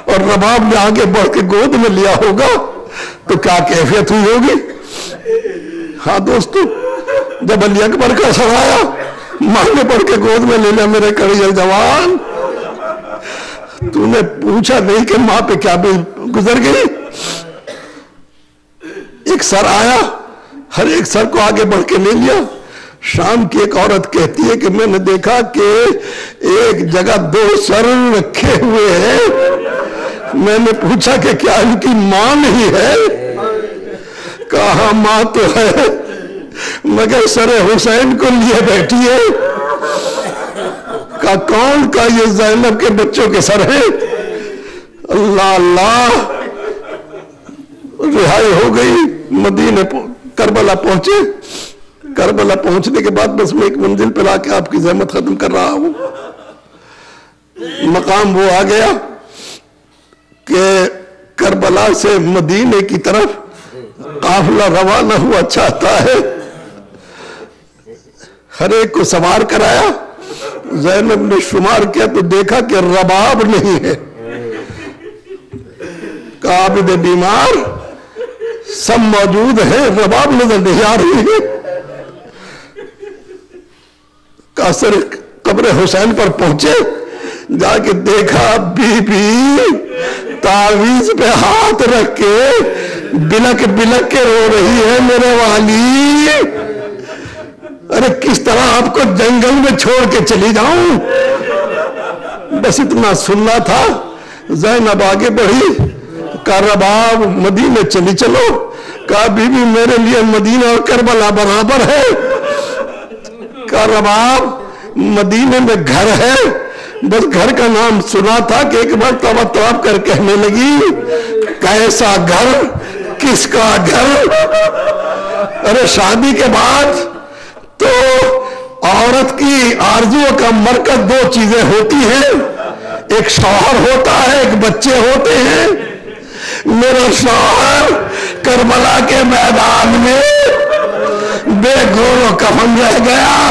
اور رباب نے آگے بڑھ کے گود میں لیا ہوگا تو کیا کیفیت ہوئی ہوگی. ہاں دوستو، جب علی اکبر کا سر آیا، ماں نے بڑھ کے گود میں لے لیا میرے کڑی جوان. تو نے پوچھا نہیں کہ ماں پہ کیا گزر گئی. ایک سر آیا، ہر ایک سر کو آگے بڑھ کے لے لیا. شام کی ایک عورت کہتی ہے کہ میں نے دیکھا کہ ایک جگہ 2 سر رکھے ہوئے ہیں. میں نے پوچھا کہ کیا ان کی ماں نہیں ہے؟ کہا ماں تو ہے مگر سر حسین کو لیے بیٹھی ہے. کہا کون؟ کا یہ زینب کے بچوں کے سر ہے. اللہ اللہ، رہائی ہو گئی. مدینے کربلا پہنچے. کربلا پہنچنے کے بعد بس میں ایک منزل پہ لا کے آپ کی زحمت ختم کر رہا ہوں. مقام وہ آ گیا کہ کربلا سے مدینے کی طرف قافلہ روانہ ہوا چاہتا ہے. ہر ایک کو سوار کرایا. زینب نے شمار کیا تو دیکھا کہ رباب نہیں ہے. عابد بیمار سب موجود ہیں، رباب نظر نہیں آ رہی ہے. قاصر قبر حسین پر پہنچے، جا کے دیکھا بی بی تعویذ پہ ہاتھ رکھ کے بلک بلک کے رو رہی ہے. میرے والی، ارے کس طرح آپ کو جنگل میں چھوڑ کے چلی جاؤں. بس اتنا سننا تھا. زینب آگے بڑھی، کہا رباب مدینے چلی چلو. کہا بی بی میرے لیے مدینہ اور کربلا برابر ہے. کہا رباب مدینے میں گھر ہے، بس گھر کا نام سنا تھا کہ ایک بار طواف کر کہنے لگی کیسا گھر، کس کا گھر. ارے شادی کے بعد تو عورت کی آرزوؤں کا مرکز 2 چیزیں ہوتی ہیں، ایک شوہر ہوتا ہے، ایک بچے ہوتے ہیں. میرا شوہر کربلا کے میدان میں بے گور و کفن رہ گیا.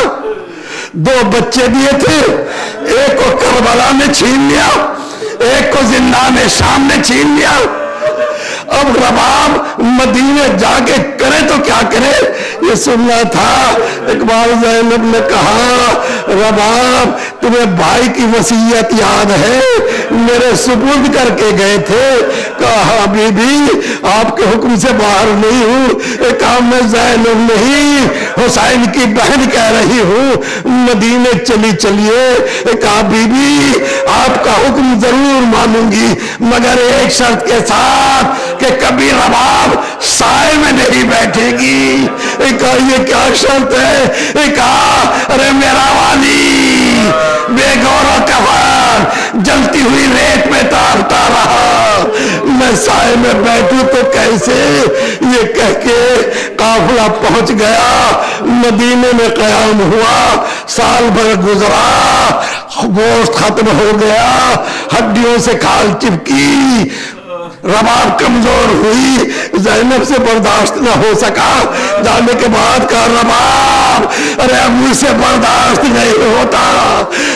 2 بچے دیے تھے، ایک کو کربلا میں چھین لیا، ایک کو زندان شام میں چھین لیا. اب رباب مدینے جا کے کرے تو کیا کرے، یہ سننا تھا. اقبال زینب نے کہا رباب تمہیں بھائی کی وصیت یاد ہے، میرے سپرد کر کے گئے تھے. کہا بی بی آپ کے حکم سے باہر نہیں ہوں. کہا میں زینب نہیں حسین کی بہن کہہ رہی ہوں، مدینے چلی چلیے. کہا بی بی آپ کا حکم ضرور مانوں گی مگر ایک شرط کے ساتھ کہ کبھی رباب سائے میں نہیں بیٹھے گی. کہا یہ کیا شرط ہے؟ کہا ارے میرا والی بے گور و کفن جلتی ہوئی ریت میں تارتا رہا، میں سائے میں بیٹھوں تو کیسے. یہ کہہ کے قافلہ پہنچ گیا، مدینے میں قیام ہوا. سال بھر گزرا، گوشت ختم ہو گیا، ہڈیوں سے کھال چپکی. رباب کمزور ہوئی، زینب سے برداشت نہ ہو سکا، جانے کے بعد کہا رباب ارے اب مجھ سے برداشت نہیں ہوتا،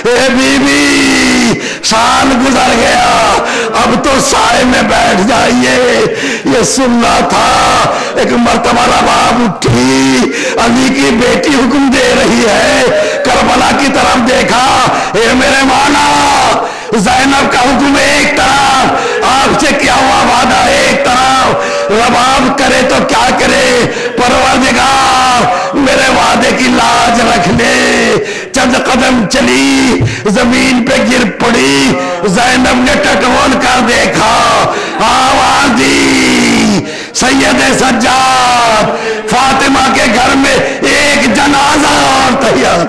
اے بی بی سال گزر گیا، اب تو سائے میں بیٹھ جائیے۔ یہ سننا تھا۔ ایک مرتبہ رباب اٹھی، علی کی بیٹی حکم دے رہی ہے، کربلا کی طرف دیکھا، اے میرے مولا زینب کا حکم ایک طرف، آپ سے کیا ہوا وعدہ ایک طرف، رباب کرے تو کیا کرے، پروردگار میرے وعدے کی لاج رکھ لے۔ چند قدم چلی، زمین پہ گر پڑی، زینب نے ٹٹول کر دیکھا، آواز دی سید سجاد فاطمہ کے گھر میں ایک جنازہ اور تیار۔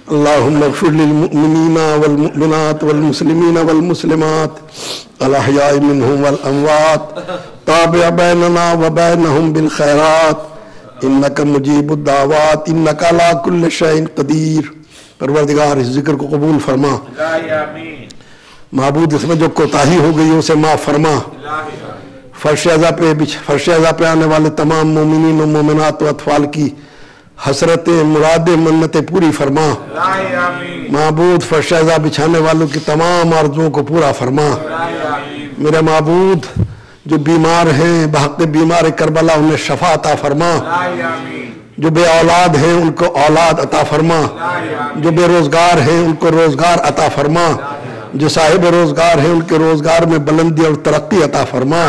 اللہم اغفر للمؤمنین والمؤمنات والمسلمین والمسلمات الاحیاء منہم والاموات تابع بیننا وبینہم بالخیرات انکا مجیب الدعوات انکا علی کل شیء قدیر۔ پروردگار اس ذکر کو قبول فرما، معبود اس میں جو کوتاہی ہو گئی اسے معاف فرما، فرش ازا پہ آنے والے تمام مومنین و مومنات و اطفال کی حسرتیں مرادیں منتیں پوری فرما، معبود فرش ازا بچھانے والوں کی تمام آرزوؤں کو پورا فرما۔ میرے معبود جو بیمار ہیں بحق بیمار کربلا انہیں شفا عطا فرما، جو بے اولاد ہیں ان کو اولاد عطا فرما، جو بے روزگار ہیں ان کو روزگار عطا فرما، جو صاحب روزگار ہیں ان کے روزگار میں بلندی اور ترقی عطا فرما،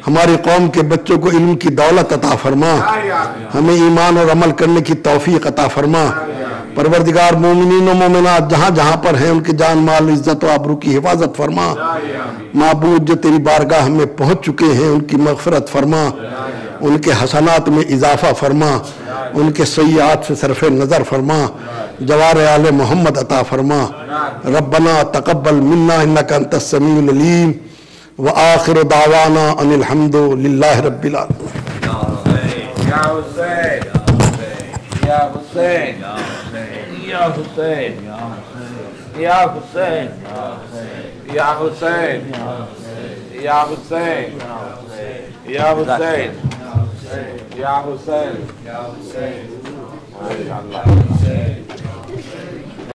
ہماری قوم کے بچوں کو علم کی دولت عطا فرما، ہمیں ایمان اور عمل کرنے کی توفیق عطا فرما۔ پروردگار مومنین و مومنات جہاں جہاں پر ہیں ان کی جان مال عزت و آبرو کی حفاظت فرما، معبود جو تیری بارگاہ میں پہنچ چکے ہیں ان کی مغفرت فرما، ان کے حسنات میں اضافہ فرما، ان کے سیئات سے صرف نظر فرما، جوار آل محمد عطا فرما۔ ربنا تقبل منا انک انت السمیع العلیم وآخر دعوانا ان الحمد للہ رب العالمین۔ یا حسین یا حسین یا حسین یا حسین یا حسین یا حسین یا حسین یا حسین یا حسین